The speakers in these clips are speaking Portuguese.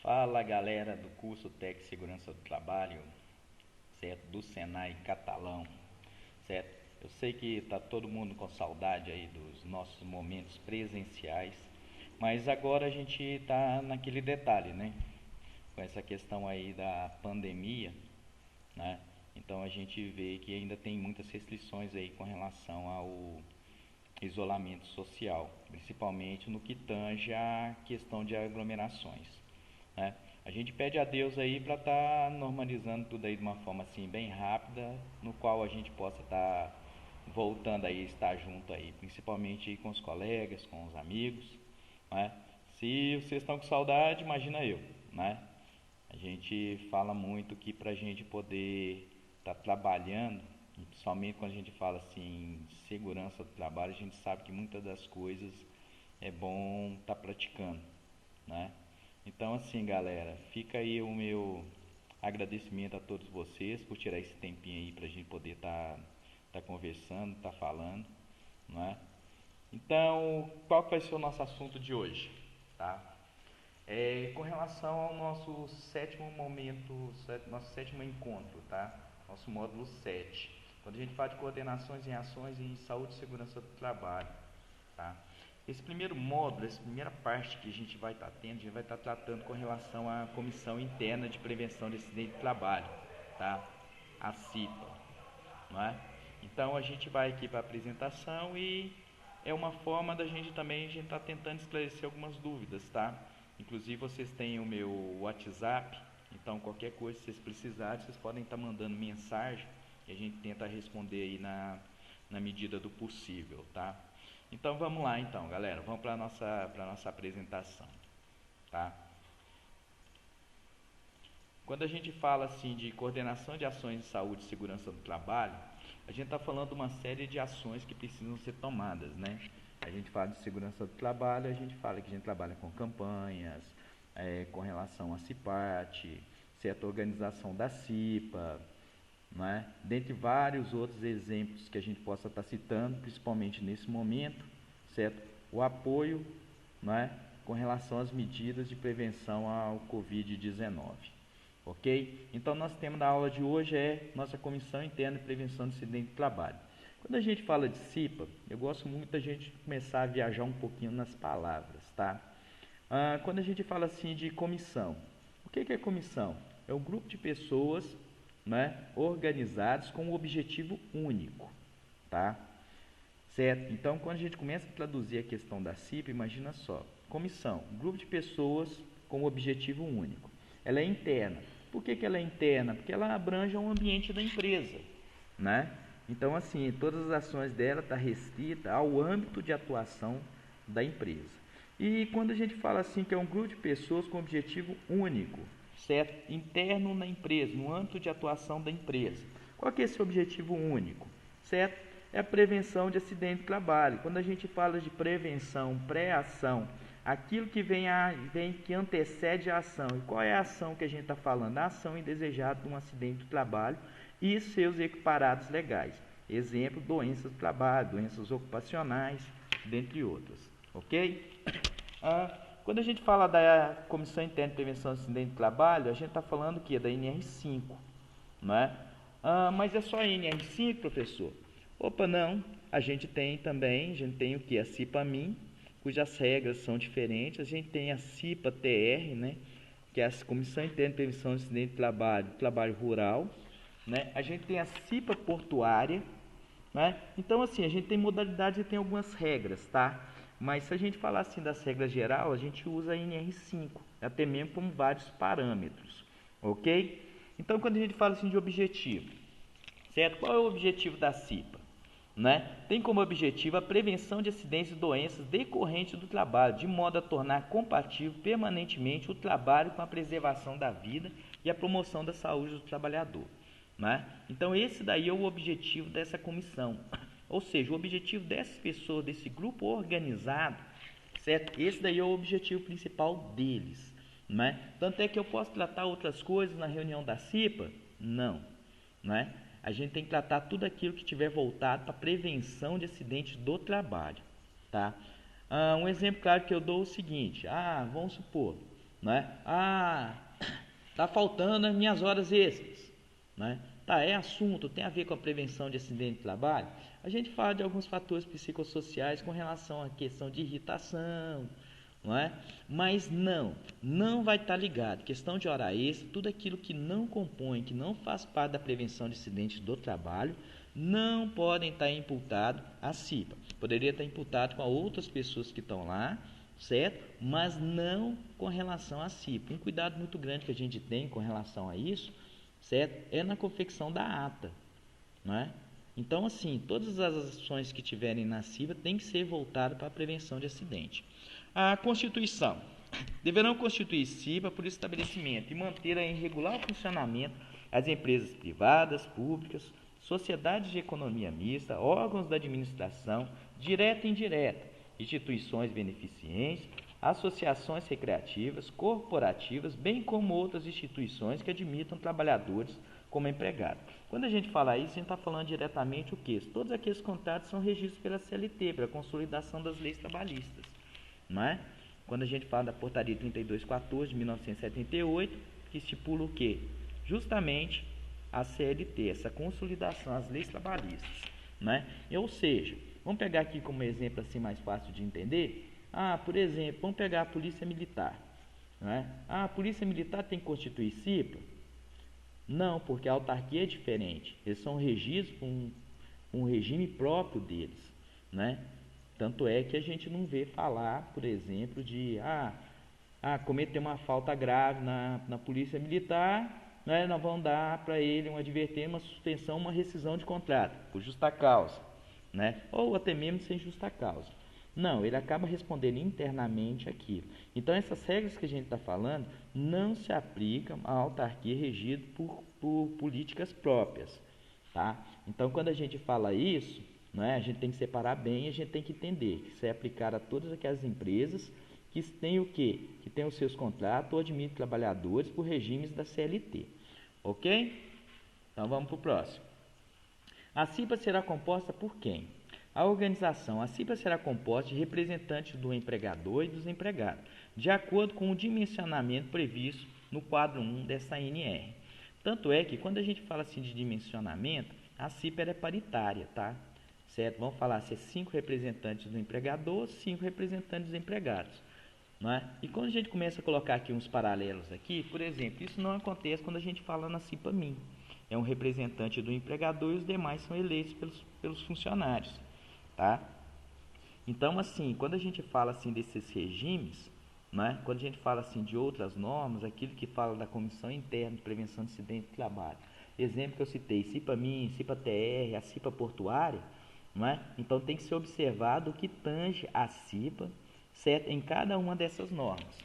Fala galera do curso Técnico Segurança do Trabalho, certo? Do Senai Catalão, certo? Eu sei que tá todo mundo com saudade aí dos nossos momentos presenciais, mas agora a gente tá naquele detalhe, né? Com essa questão aí da pandemia, né? Então a gente vê que ainda tem muitas restrições aí com relação ao isolamento social, principalmente no que tange a questão de aglomerações, né? A gente pede a Deus aí para estar normalizando tudo aí de uma forma assim bem rápida, no qual a gente possa estar voltando aí, estar junto aí, principalmente aí com os colegas, com os amigos, né? Se vocês estão com saudade, imagina eu, né? A gente fala muito que para a gente poder estar trabalhando, e principalmente quando a gente fala assim em segurança do trabalho, a gente sabe que muitas das coisas é bom estar praticando, né? Então assim, galera, fica aí o meu agradecimento a todos vocês por tirar esse tempinho aí para a gente poder estar conversando, estar falando, né? Então, qual que vai ser o nosso assunto de hoje, tá? Com relação ao nosso sétimo momento, nosso sétimo encontro, tá? Nosso módulo 7. Quando a gente fala de coordenações em ações em saúde e segurança do trabalho, tá? Esse primeiro módulo, essa primeira parte que a gente vai estar tendo, a gente vai estar tratando com relação à Comissão Interna de Prevenção de Acidente de Trabalho, tá? A CIPA, não é? Então a gente vai aqui para a apresentação e é uma forma da gente também, a gente está tentando esclarecer algumas dúvidas, tá? Inclusive vocês têm o meu WhatsApp, então qualquer coisa que vocês precisarem, vocês podem estar mandando mensagem e a gente tenta responder aí na medida do possível, tá? Então vamos lá então, galera, vamos para a nossa apresentação, tá? Quando a gente fala assim de coordenação de ações de saúde e segurança do trabalho, a gente está falando de uma série de ações que precisam ser tomadas, né? A gente fala de segurança do trabalho, a gente fala que a gente trabalha com campanhas, com relação à CIPAT, certa organização da CIPA, não é? Dentre vários outros exemplos que a gente possa estar citando, principalmente nesse momento, certo? O apoio, não é? Com relação às medidas de prevenção ao Covid-19. Ok? Então, nosso tema da aula de hoje é nossa Comissão Interna de Prevenção de Acidente de Trabalho. Quando a gente fala de CIPA, eu gosto muito da gente começar a viajar um pouquinho nas palavras, tá? Quando a gente fala assim de comissão, o que é comissão? É um grupo de pessoas, né, organizados com um objetivo único, tá? Certo? Então, quando a gente começa a traduzir a questão da CIPA, imagina só, comissão, um grupo de pessoas com um objetivo único. Ela é interna. Por que ela é interna? Porque ela abrange o ambiente da empresa, né? Então, assim, todas as ações dela estão restritas ao âmbito de atuação da empresa. E quando a gente fala assim que é um grupo de pessoas com objetivo único, certo? Interno na empresa, no âmbito de atuação da empresa. Qual que é esse objetivo único, certo? É a prevenção de acidente de trabalho. Quando a gente fala de prevenção, pré-ação, aquilo que que antecede a ação. E qual é a ação que a gente está falando? A ação indesejada de um acidente de trabalho e seus equiparados legais. Exemplo, doenças do trabalho, doenças ocupacionais, dentre outras. Ok? Quando a gente fala da Comissão Interna de Prevenção de Acidente de Trabalho, a gente está falando o quê? Da NR5, não é? Mas é só a NR5, professor? Opa, não. A gente tem também, a gente tem o que? A CIPA-MIN, cujas regras são diferentes. A gente tem a CIPA-TR, né? Que é a Comissão Interna de Prevenção de Acidente de Trabalho Rural, né? A gente tem a CIPA Portuária, né? Então, assim, a gente tem modalidades e tem algumas regras, tá? Mas se a gente falar assim das regras geral, a gente usa a NR5, até mesmo como vários parâmetros, ok? Então, quando a gente fala assim de objetivo, certo? Qual é o objetivo da CIPA? Né? Tem como objetivo a prevenção de acidentes e doenças decorrentes do trabalho, de modo a tornar compatível permanentemente o trabalho com a preservação da vida e a promoção da saúde do trabalhador. Né? Então esse daí é o objetivo dessa comissão, ou seja, o objetivo dessas pessoas, desse grupo organizado, certo? Esse daí é o objetivo principal deles, né? Tanto é que eu posso tratar outras coisas na reunião da CIPA? Não, né? A gente tem que tratar tudo aquilo que tiver voltado para prevenção de acidentes do trabalho, tá? Um exemplo claro que eu dou é o seguinte: vamos supor, né? Tá faltando as minhas horas extras, né? Tá, é assunto, tem a ver com a prevenção de acidente de trabalho. A gente fala de alguns fatores psicossociais com relação à questão de irritação, não é? Mas não vai estar ligado. Questão de hora extra, tudo aquilo que não compõe, que não faz parte da prevenção de acidentes do trabalho, não podem estar imputado à CIPA. Poderia estar imputado com outras pessoas que estão lá, certo? Mas não com relação à CIPA. Um cuidado muito grande que a gente tem com relação a isso, certo? É na confecção da ata, não é? Então, assim, todas as ações que tiverem na CIPA têm que ser voltadas para a prevenção de acidente. A Constituição. Deverão constituir CIPA por estabelecimento e manter em regular funcionamento as empresas privadas, públicas, sociedades de economia mista, órgãos da administração, direta e indireta, instituições beneficentes, associações recreativas, corporativas, bem como outras instituições que admitam trabalhadores como empregados. Quando a gente fala isso, a gente está falando diretamente o quê? Todos aqueles contratos são regidos pela CLT, pela consolidação das leis trabalhistas, não é? Quando a gente fala da portaria 3214 de 1978, que estipula o quê? Justamente a CLT, essa consolidação, as leis trabalhistas, né? Ou seja, vamos pegar aqui como exemplo assim mais fácil de entender. Por exemplo, vamos pegar a Polícia Militar, né? A Polícia Militar tem que constituir CIPA? Não, porque a autarquia é diferente. Eles são regidos por um regime próprio deles, né? Tanto é que a gente não vê falar, por exemplo, de cometer uma falta grave na Polícia Militar, né? Nós vamos dar para ele uma advertência, uma suspensão, uma rescisão de contrato, por justa causa, né? Ou até mesmo sem justa causa. Não, ele acaba respondendo internamente aquilo. Então, essas regras que a gente está falando não se aplicam à autarquia regida por políticas próprias, tá? Então, quando a gente fala isso, né, a gente tem que separar bem, a gente tem que entender que isso é aplicado a todas aquelas empresas que têm o quê? Que têm os seus contratos ou admitem trabalhadores por regimes da CLT. Ok? Então, vamos para o próximo. A CIPA será composta por quem? A organização, a CIPA será composta de representantes do empregador e dos empregados, de acordo com o dimensionamento previsto no quadro 1 dessa ANR. Tanto é que quando a gente fala assim de dimensionamento, a CIPA é paritária, tá? Certo? Vamos falar se é 5 representantes do empregador, 5 representantes dos empregados. Não é? E quando a gente começa a colocar aqui uns paralelos aqui, por exemplo, isso não acontece quando a gente fala na CIPA-MIN. É um representante do empregador e os demais são eleitos pelos funcionários. Tá? Então, assim, quando a gente fala assim desses regimes, né, quando a gente fala assim de outras normas, aquilo que fala da Comissão Interna de Prevenção de Acidente de Trabalho, exemplo que eu citei, CIPA-MIN, CIPA-TR, a CIPA portuária, né, então tem que ser observado o que tange a CIPA, certo, em cada uma dessas normas.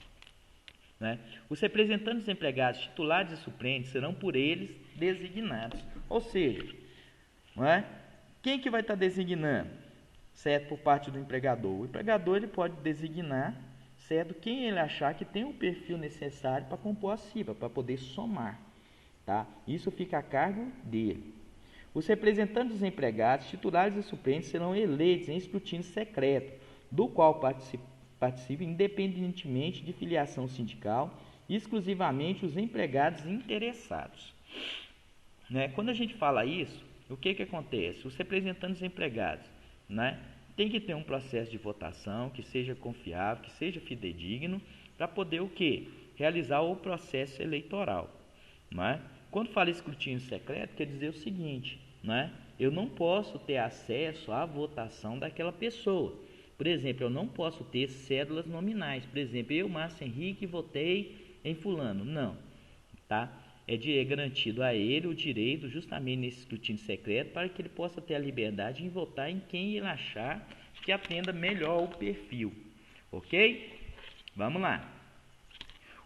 Né? Os representantes dos empregados titulares e suplentes serão por eles designados, ou seja, não é? Quem que vai estar designando? Certo, por parte do empregador. O empregador ele pode designar, certo, quem ele achar que tem o perfil necessário para compor a CIPA, para poder somar, tá? Isso fica a cargo dele. Os representantes dos empregados, titulares e suplentes serão eleitos em escrutínio secreto, do qual participam independentemente de filiação sindical, exclusivamente os empregados interessados. Né? Quando a gente fala isso, o que acontece? Os representantes dos empregados, né, tem que ter um processo de votação que seja confiável, que seja fidedigno, para poder o quê? Realizar o processo eleitoral. Né? Quando fala escrutínio secreto, quer dizer o seguinte, né? Eu não posso ter acesso à votação daquela pessoa. Por exemplo, eu não posso ter cédulas nominais. Por exemplo, eu, Márcio Henrique, votei em fulano. Não, tá? É garantido a ele o direito, justamente nesse escrutínio secreto, para que ele possa ter a liberdade de votar em quem ele achar que atenda melhor o perfil. Ok? Vamos lá.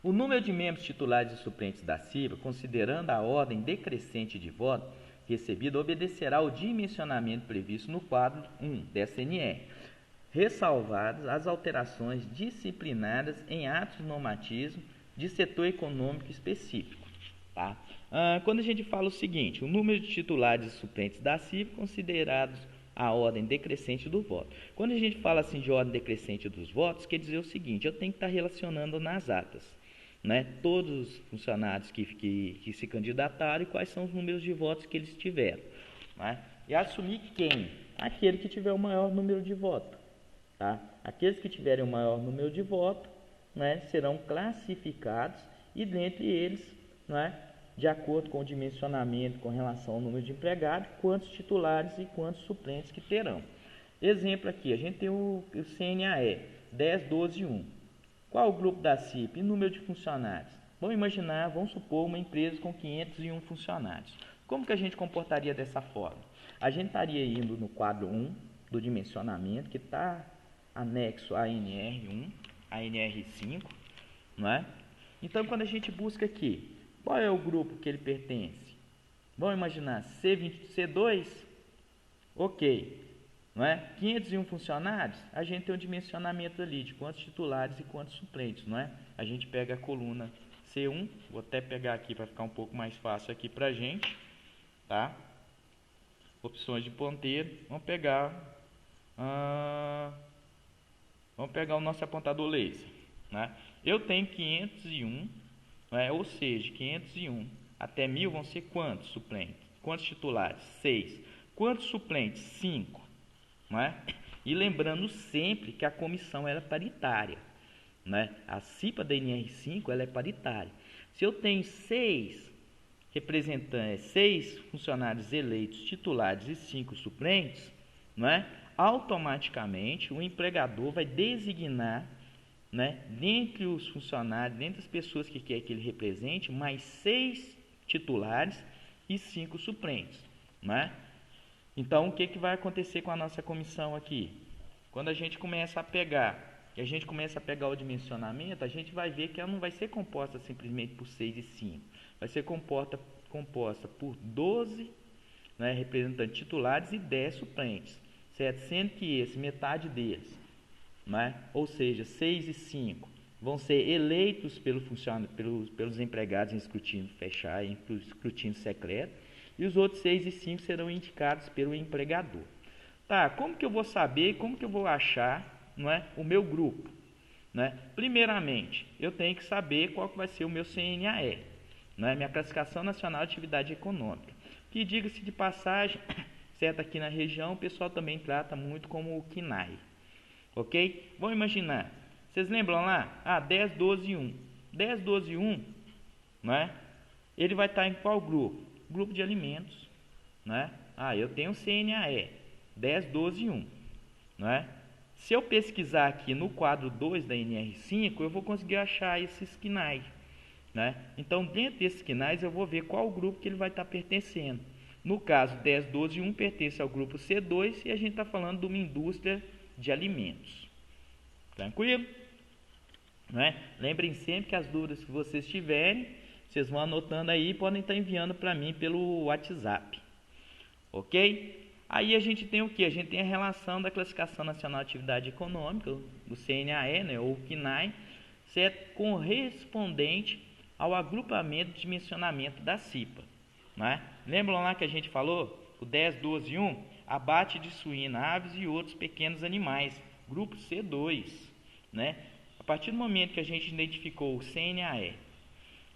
O número de membros titulares e suplentes da CIPA, considerando a ordem decrescente de voto recebida, obedecerá ao dimensionamento previsto no quadro 1 dessa NR, ressalvadas as alterações disciplinadas em atos normativos de setor econômico específico. Tá? Quando a gente fala o seguinte, o número de titulares e suplentes da CIPA considerados a ordem decrescente do voto. Quando a gente fala assim de ordem decrescente dos votos, quer dizer o seguinte, eu tenho que estar relacionando nas atas. né, todos os funcionários que se candidataram e quais são os números de votos que eles tiveram, né? E assumir quem? Aquele que tiver o maior número de votos, tá? Aqueles que tiverem o maior número de votos, né, serão classificados e dentre eles, né, de acordo com o dimensionamento com relação ao número de empregados, quantos titulares e quantos suplentes que terão. Exemplo aqui, a gente tem o CNAE 10, 12 e 1. Qual o grupo da CIP? E número de funcionários? Vamos imaginar, vamos supor uma empresa com 501 funcionários. Como que a gente comportaria dessa forma? A gente estaria indo no quadro 1 do dimensionamento, que está anexo a NR1, a NR5, não é? Então, quando a gente busca aqui, qual é o grupo que ele pertence? Vamos imaginar C20, C2, ok, não é? 501 funcionários, a gente tem um dimensionamento ali de quantos titulares e quantos suplentes, não é? A gente pega a coluna C1, vou até pegar aqui para ficar um pouco mais fácil aqui para a gente, tá? Opções de ponteiro, vamos pegar o nosso apontador laser, né? Eu tenho 501, né? Ou seja, 501 até 1000 vão ser quantos suplentes? Quantos titulares? 6. Quantos suplentes? 5, né? E lembrando sempre que a comissão era paritária, né? A CIPA da NR5 ela é paritária. Se eu tenho 6 representantes, 6 funcionários eleitos titulares e 5 suplentes, né? Automaticamente o empregador vai designar, né, dentre os funcionários, dentre as pessoas que quer que ele represente, mais 6 titulares e 5 suplentes, né? Então, o que vai acontecer com a nossa comissão aqui? Quando a gente começa a pegar o dimensionamento, a gente vai ver que ela não vai ser composta simplesmente por 6 e 5. Vai ser composta por 12, né, representantes titulares e 10 suplentes, certo? Sendo que metade deles, né, ou seja, 6 e 5, vão ser eleitos pelos empregados em escrutínio fechado, em escrutínio secreto, e os outros 6 e 5 serão indicados pelo empregador. Tá, como que eu vou saber, como que eu vou achar, não é, o meu grupo? Né? Primeiramente, eu tenho que saber qual que vai ser o meu CNAE, né? Minha Classificação Nacional de Atividade Econômica, que, diga-se de passagem, certo, aqui na região o pessoal também trata muito como o CNAE, ok? Vamos imaginar, vocês lembram lá? 10, 12 e 1. 10, 12 e 1, né? Ele vai estar em qual grupo? Grupo de alimentos, né? Eu tenho o CNAE 10, 12 e 1, né? Se eu pesquisar aqui no quadro 2 da NR5, eu vou conseguir achar esses KNAI, né? Então, dentro desses KNAIs, eu vou ver qual grupo que ele vai estar pertencendo. No caso, 10, 12 e 1 pertence ao grupo C2 e a gente está falando de uma indústria de alimentos. Tranquilo? Né? Lembrem sempre que as dúvidas que vocês tiverem, vocês vão anotando aí e podem estar enviando para mim pelo WhatsApp. Ok? Aí a gente tem o que? A gente tem a relação da Classificação Nacional de Atividade Econômica, do CNAE, né, ou CNAE, certo? Correspondente ao agrupamento de dimensionamento da CIPA. Né? Lembram lá que a gente falou? O 10, 12 e 1? Abate de suína, aves e outros pequenos animais. Grupo C2. Né? A partir do momento que a gente identificou o CNAE,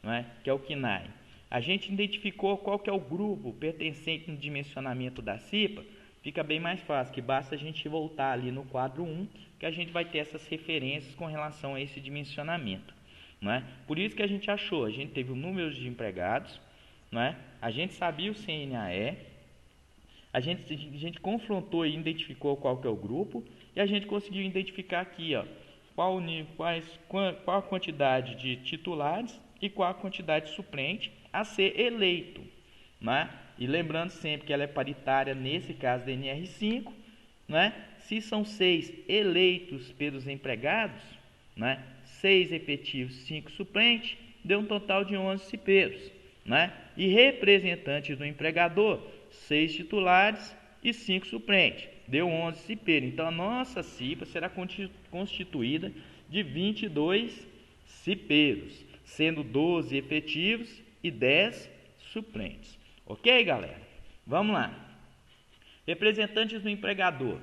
né, que é o CNAE, a gente identificou qual que é o grupo pertencente no dimensionamento da CIPA, fica bem mais fácil, que basta a gente voltar ali no quadro 1, que a gente vai ter essas referências com relação a esse dimensionamento. Né? Por isso que a gente teve o número de empregados, né? A gente sabia o CNAE, a gente confrontou e identificou qual que é o grupo, e a gente conseguiu identificar aqui, ó, qual a quantidade de titulares e qual a quantidade de suplente a ser eleito, né? E lembrando sempre que ela é paritária nesse caso da NR5, né? Se são 6 eleitos pelos empregados, né? 6 efetivos, 5 suplentes, deu um total de 11 cipeiros, né? E representantes do empregador, 6 titulares e 5 suplentes, deu 11 cipeiros. Então a nossa CIPA será constituída de 22 cipeiros, sendo 12 efetivos e 10 suplentes. Ok, galera? Vamos lá. Representantes do empregador,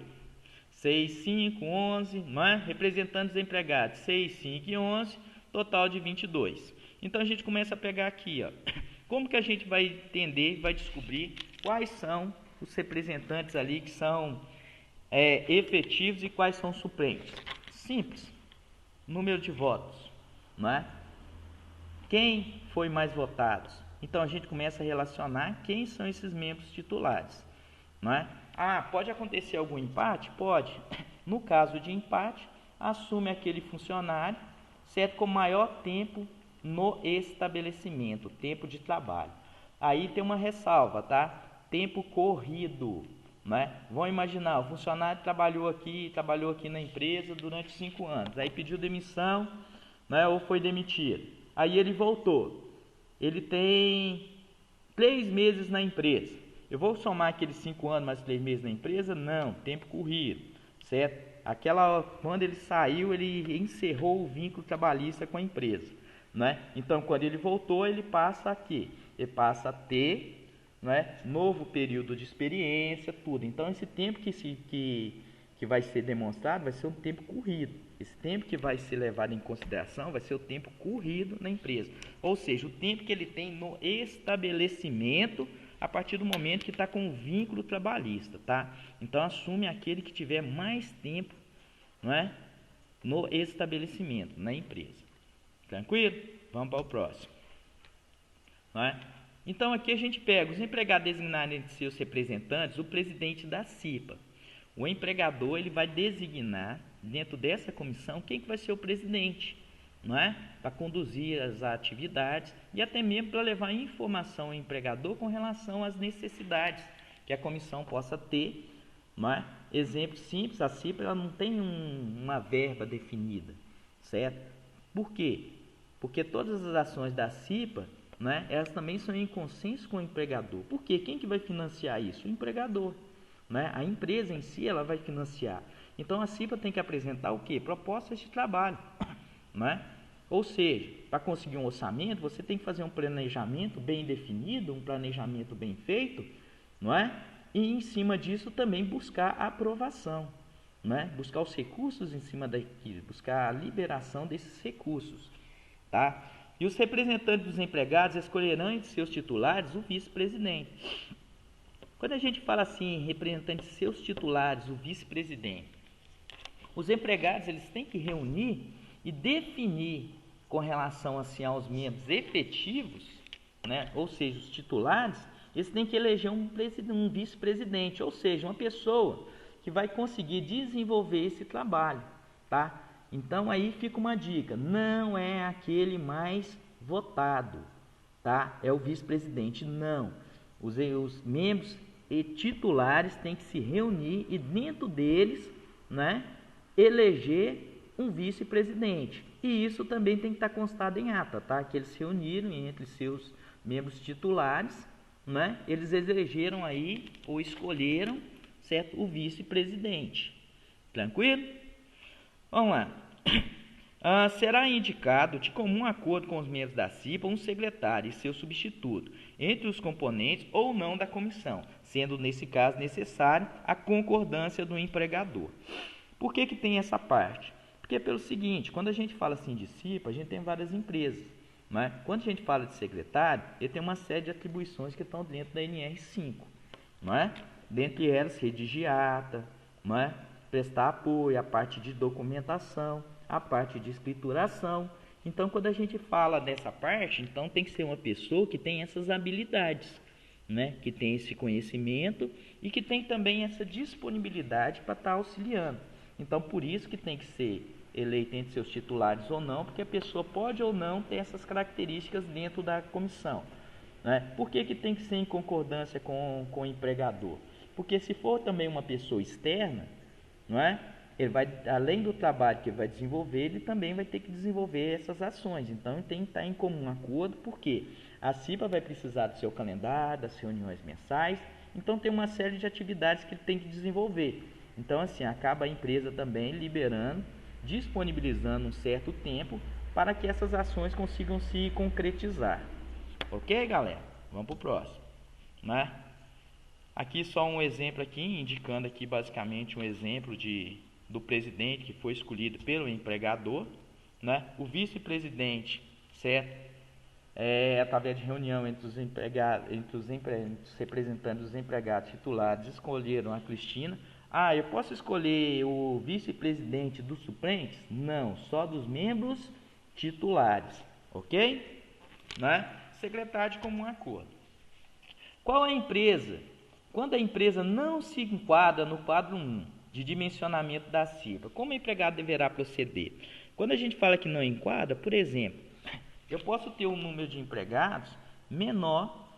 6, 5, 11, não é? Representantes dos empregados, 6, 5 e 11, total de 22. Então a gente começa a pegar aqui, ó, como que a gente vai entender, vai descobrir quais são os representantes ali que são efetivos e quais são suplentes. Simples, número de votos, não é? Quem foi mais votados? Então a gente começa a relacionar quem são esses membros titulares, não é? Pode acontecer algum empate? Pode. No caso de empate, assume aquele funcionário, certo, com maior tempo no estabelecimento, tempo de trabalho. Aí tem uma ressalva, tá? Tempo corrido, né? Vamos imaginar, o funcionário trabalhou aqui na empresa durante 5 anos, aí pediu demissão, né, ou foi demitido. Aí ele voltou. Ele tem 3 meses na empresa. Eu vou somar aqueles 5 anos mais 3 meses na empresa? Não, tempo corrido, certo? Quando ele saiu, ele encerrou o vínculo trabalhista com a empresa, né? Então, quando ele voltou, ele passa a quê? Ele passa a ter, né, novo período de experiência, tudo. Então, esse tempo que vai ser demonstrado vai ser um tempo corrido. Esse tempo que vai ser levado em consideração vai ser o tempo corrido na empresa. Ou seja, o tempo que ele tem no estabelecimento a partir do momento que está com o vínculo trabalhista, tá? Então, assume aquele que tiver mais tempo, não é, no estabelecimento, na empresa. Tranquilo? Vamos para o próximo. Não é? Então, aqui a gente pega os empregados designados entre seus representantes, o presidente da CIPA. O empregador ele vai designar, dentro dessa comissão, quem que vai ser o presidente, não é? Para conduzir as atividades e até mesmo para levar informação ao empregador com relação às necessidades que a comissão possa ter, não é? Exemplo simples, a CIPA ela não tem uma verba definida, certo? Por quê? Porque todas as ações da CIPA, né, elas também são em consenso com o empregador. Por quê? Quem que vai financiar isso? O empregador, né? A empresa em si ela vai financiar. Então a CIPA tem que apresentar o quê? Propostas de trabalho, né? Ou seja, para conseguir um orçamento, você tem que fazer um planejamento bem definido, um planejamento bem feito, não é? E em cima disso também buscar a aprovação, né? Buscar os recursos em cima daquilo, buscar a liberação desses recursos, tá? E os representantes dos empregados escolherão entre seus titulares o vice-presidente. Quando a gente fala assim, representantes de seus titulares, o vice-presidente, os empregados eles têm que reunir e definir com relação assim aos membros efetivos, né? Ou seja, os titulares, eles têm que eleger um vice-presidente, ou seja, uma pessoa que vai conseguir desenvolver esse trabalho, tá? Então aí fica uma dica, não é aquele mais votado, tá? É o vice-presidente, não. Os membros e titulares têm que se reunir e dentro deles, né, eleger um vice-presidente. E isso também tem que estar constado em ata, tá? Que eles se reuniram entre seus membros titulares, né? Eles elegeram aí ou escolheram, certo, o vice-presidente. Tranquilo? Vamos lá. Será indicado, de comum acordo com os membros da CIPA, um secretário e seu substituto, entre os componentes ou não da comissão, sendo nesse caso necessário a concordância do empregador. Por que tem essa parte? Porque é pelo seguinte, quando a gente fala assim de CIPA, a gente tem várias empresas, né? Quando a gente fala de secretário, ele tem uma série de atribuições que estão dentro da NR5, não é? Dentre elas, redigir ata, não é? Prestar apoio, a parte de documentação, a parte de escrituração. Então, quando a gente fala dessa parte, então tem que ser uma pessoa que tem essas habilidades, né? Que tem esse conhecimento e que tem também essa disponibilidade para estar auxiliando. Então, por isso que tem que ser eleito entre seus titulares ou não, porque a pessoa pode ou não ter essas características dentro da comissão, né? Por que tem que ser em concordância com o empregador? Porque se for também uma pessoa externa, não é? Ele vai, além do trabalho que ele vai desenvolver, ele também vai ter que desenvolver essas ações. Então, tem que estar em comum acordo, porque a CIPA vai precisar do seu calendário, das reuniões mensais. Então, tem uma série de atividades que ele tem que desenvolver. Então, assim, acaba a empresa também liberando, disponibilizando um certo tempo para que essas ações consigam se concretizar. Ok, galera? Vamos para o próximo, né? Aqui só um exemplo aqui, indicando aqui basicamente um exemplo do presidente que foi escolhido pelo empregador, né? O vice-presidente, certo? Através de reunião entre os empregados, entre os representantes dos empregados titulares, escolheram a Cristina. Ah, eu posso escolher o vice-presidente dos suplentes? Não, só dos membros titulares, ok? Né? Secretário de comum acordo. Qual a empresa? Quando a empresa não se enquadra no quadro 1 de dimensionamento da CIPA, como o empregado deverá proceder? Quando a gente fala que não enquadra, por exemplo, eu posso ter um número de empregados menor,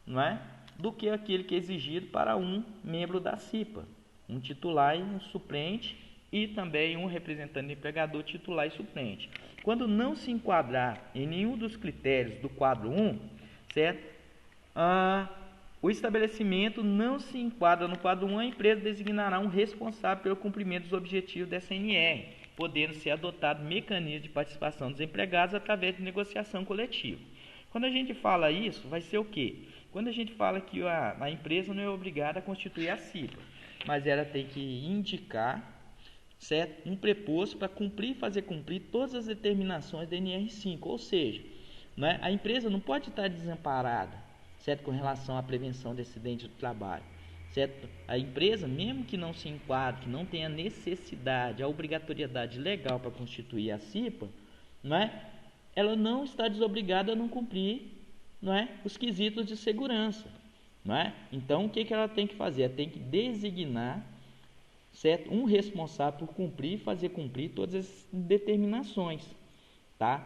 não é, do que aquele que é exigido para um membro da CIPA, um titular e um suplente, e também um representante do empregador titular e suplente. Quando não se enquadrar em nenhum dos critérios do quadro 1, certo? O estabelecimento não se enquadra no quadro 1, a empresa designará um responsável pelo cumprimento dos objetivos dessa NR, podendo ser adotado mecanismo de participação dos empregados através de negociação coletiva. Quando a gente fala isso, vai ser o quê? Quando a gente fala que a empresa não é obrigada a constituir a CIPA, mas ela tem que indicar, certo, um preposto para cumprir e fazer cumprir todas as determinações da NR5, ou seja, né, a empresa não pode estar desamparada, certo, com relação à prevenção de acidente do trabalho. Certo? A empresa, mesmo que não se enquadre, que não tenha necessidade, a obrigatoriedade legal para constituir a CIPA, não é? Ela não está desobrigada a não cumprir, não é, os quesitos de segurança. Não é? Então, o que ela tem que fazer? Ela tem que designar, certo, um responsável por cumprir e fazer cumprir todas as determinações. Tá?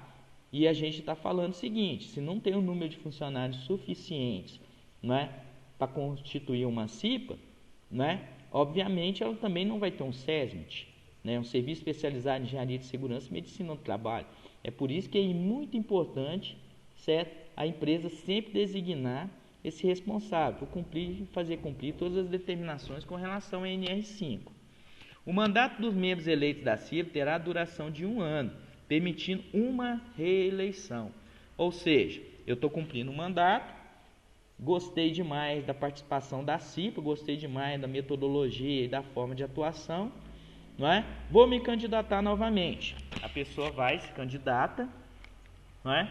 E a gente está falando o seguinte, se não tem um número de funcionários suficientes, não é, para constituir uma CIPA, né, obviamente ela também não vai ter um SESMIT, né, um Serviço Especializado em Engenharia de Segurança e Medicina do Trabalho. É por isso que é muito importante, certo, a empresa sempre designar esse responsável por cumprir e fazer cumprir todas as determinações com relação à NR5. O mandato dos membros eleitos da CIPA terá a duração de 1 ano, permitindo uma reeleição. Ou seja, eu estou cumprindo o mandato, gostei demais da participação da CIPA, gostei demais da metodologia e da forma de atuação, não é? Vou me candidatar novamente. A pessoa vai, se candidata, não é?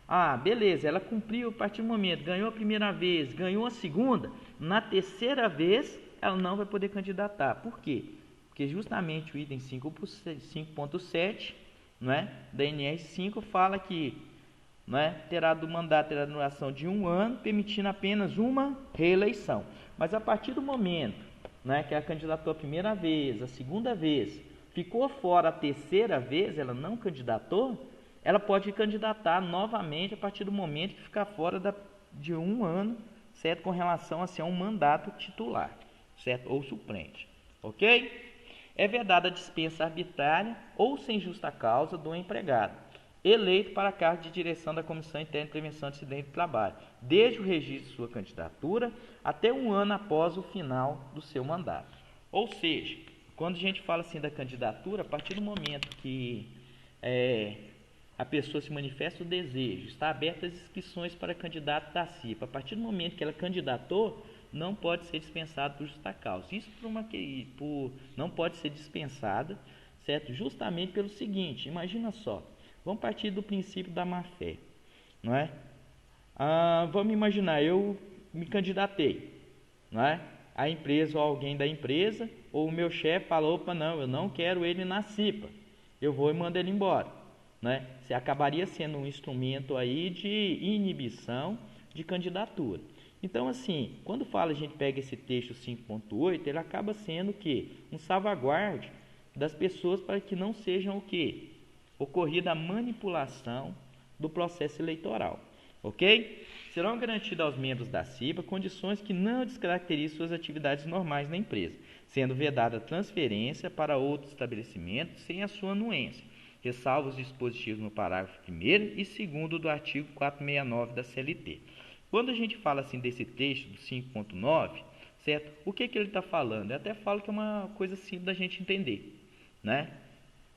Ah, beleza, ela cumpriu a partir do momento, ganhou a primeira vez, ganhou a segunda, na terceira vez ela não vai poder candidatar. Por quê? Porque justamente o item 5.7, não é, da NR5 fala que, não é, terá do mandato terá duração de 1 ano, permitindo apenas uma reeleição. Mas a partir do momento, não é, que ela candidatou a primeira vez, a segunda vez, ficou fora a terceira vez, ela não candidatou, ela pode candidatar novamente a partir do momento que ficar fora de 1 ano, certo, com relação a ser um mandato titular, certo, ou suplente, ok? É vedada a dispensa arbitrária ou sem justa causa do empregado eleito para a cargo de direção da Comissão Interna de Prevenção de Acidente de Trabalho, desde o registro de sua candidatura até 1 ano após o final do seu mandato. Ou seja, quando a gente fala assim da candidatura, a partir do momento que a pessoa se manifesta o desejo, está aberta as inscrições para candidato da CIPA, a partir do momento que ela candidatou, não pode ser dispensado por justa causa. Isso não pode ser dispensada, certo? Justamente pelo seguinte, imagina só, vamos partir do princípio da má-fé, não é? Vamos imaginar, eu me candidatei, não é? A empresa ou alguém da empresa, ou o meu chefe falou, opa, não, eu não quero ele na CIPA, eu vou e mando ele embora, né? Você acabaria sendo um instrumento aí de inibição de candidatura. Então, assim, quando a gente pega esse texto 5.8, ele acaba sendo o quê? Um salvaguarde das pessoas para que não sejam o quê? Ocorrida a manipulação do processo eleitoral, ok? Serão garantidas aos membros da CIPA condições que não descaracterizem suas atividades normais na empresa, sendo vedada a transferência para outro estabelecimento sem a sua anuência, ressalvo os dispositivos no parágrafo 1º e 2º do artigo 469 da CLT. Quando a gente fala assim desse texto do 5.9, certo? O que ele está falando? Eu até falo que é uma coisa simples da gente entender, né?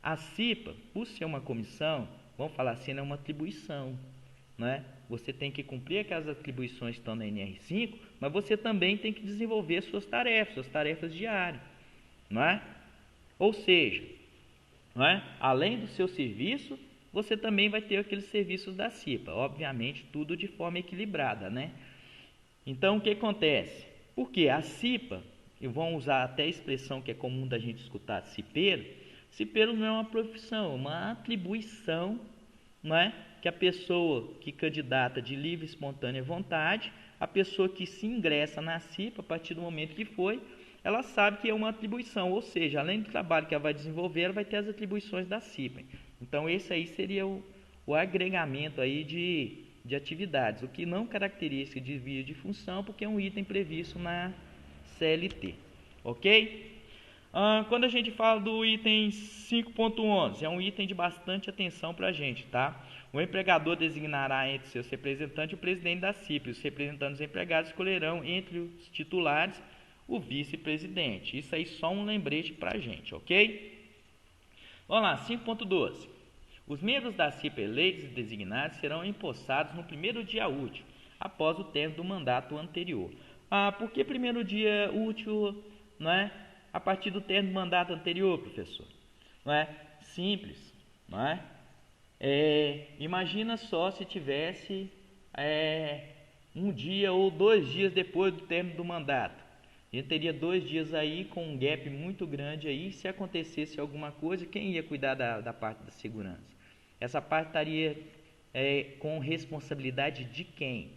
A CIPA, por ser uma comissão, vamos falar assim, é uma atribuição, né? Você tem que cumprir aquelas atribuições que estão na NR5, mas você também tem que desenvolver suas tarefas diárias, não é? Ou seja, não é? Além do seu serviço, você também vai ter aqueles serviços da CIPA, obviamente tudo de forma equilibrada, né? Então o que acontece? Porque a CIPA, e vão usar até a expressão que é comum da gente escutar, cipeiro. Cipeiro não é uma profissão, é uma atribuição, não é? Que a pessoa que candidata de livre e espontânea vontade, a pessoa que se ingressa na CIPA, a partir do momento que foi, ela sabe que é uma atribuição, ou seja, além do trabalho que ela vai desenvolver, ela vai ter as atribuições da CIPA. Então esse aí seria o agregamento aí de atividades, o que não caracteriza desvio de função, porque é um item previsto na CLT, ok? Quando a gente fala do item 5.11, é um item de bastante atenção para a gente, tá? O empregador designará entre seus representantes o presidente da CIP. Os representantes dos empregados escolherão entre os titulares o vice-presidente. Isso aí só um lembrete para a gente, ok? Vamos lá, 5.12. Os membros da CIP eleitos e designados serão empossados no primeiro dia útil, após o término do mandato anterior. Por que primeiro dia útil, não é? A partir do término do mandato anterior, professor? Não é? Simples, não é? Imagina só se tivesse um dia ou 2 dias depois do término do mandato. A gente teria 2 dias aí com um gap muito grande aí. Se acontecesse alguma coisa, quem ia cuidar da parte da segurança? Essa parte estaria com responsabilidade de quem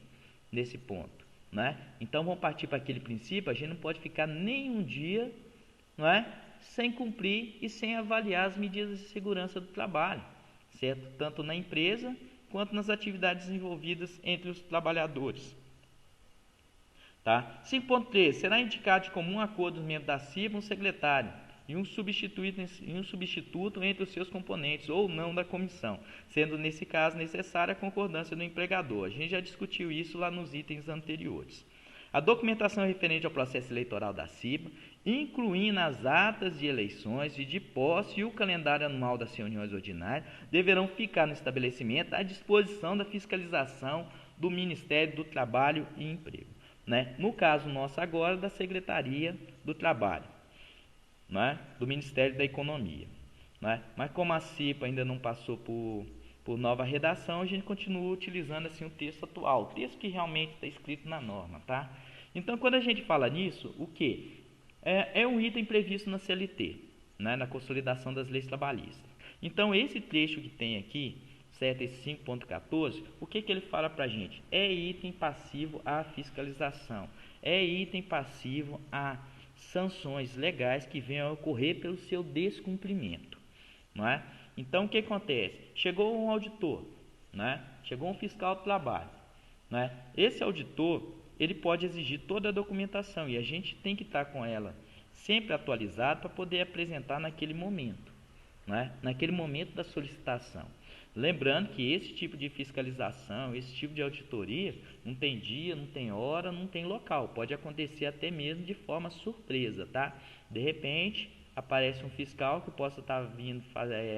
nesse ponto, né? Então vamos partir para aquele princípio. A gente não pode ficar nem um dia, não é, sem cumprir e sem avaliar as medidas de segurança do trabalho, certo? Tanto na empresa quanto nas atividades desenvolvidas entre os trabalhadores. Tá? 5.3. Será indicado de comum acordo dos membros da CIPA um secretário e um substituto entre os seus componentes ou não da comissão, sendo nesse caso necessária a concordância do empregador. A gente já discutiu isso lá nos itens anteriores. A documentação referente ao processo eleitoral da CIPA, incluindo as atas de eleições e de posse e o calendário anual das reuniões ordinárias, deverão ficar no estabelecimento à disposição da fiscalização do Ministério do Trabalho e Emprego, né? No caso nosso agora, da Secretaria do Trabalho, né? Do Ministério da Economia, né? Mas como a CIPA ainda não passou por nova redação, a gente continua utilizando assim o texto atual, o texto que realmente está escrito na norma, tá? Então, quando a gente fala nisso, o que? É um item previsto na CLT, né? Na consolidação das leis trabalhistas. Então, esse trecho que tem aqui, certo? Esse 5.14, o que ele fala para a gente? É item passivo à fiscalização, é item passivo a sanções legais que venham a ocorrer pelo seu descumprimento, não é? Então o que acontece? Chegou um auditor, né? Chegou um fiscal do trabalho, né? Esse auditor, ele pode exigir toda a documentação e a gente tem que estar com ela sempre atualizada para poder apresentar naquele momento, né? Naquele momento da solicitação. Lembrando que esse tipo de fiscalização, esse tipo de auditoria, não tem dia, não tem hora, não tem local. Pode acontecer até mesmo de forma surpresa, tá? De repente, aparece um fiscal que possa estar vindo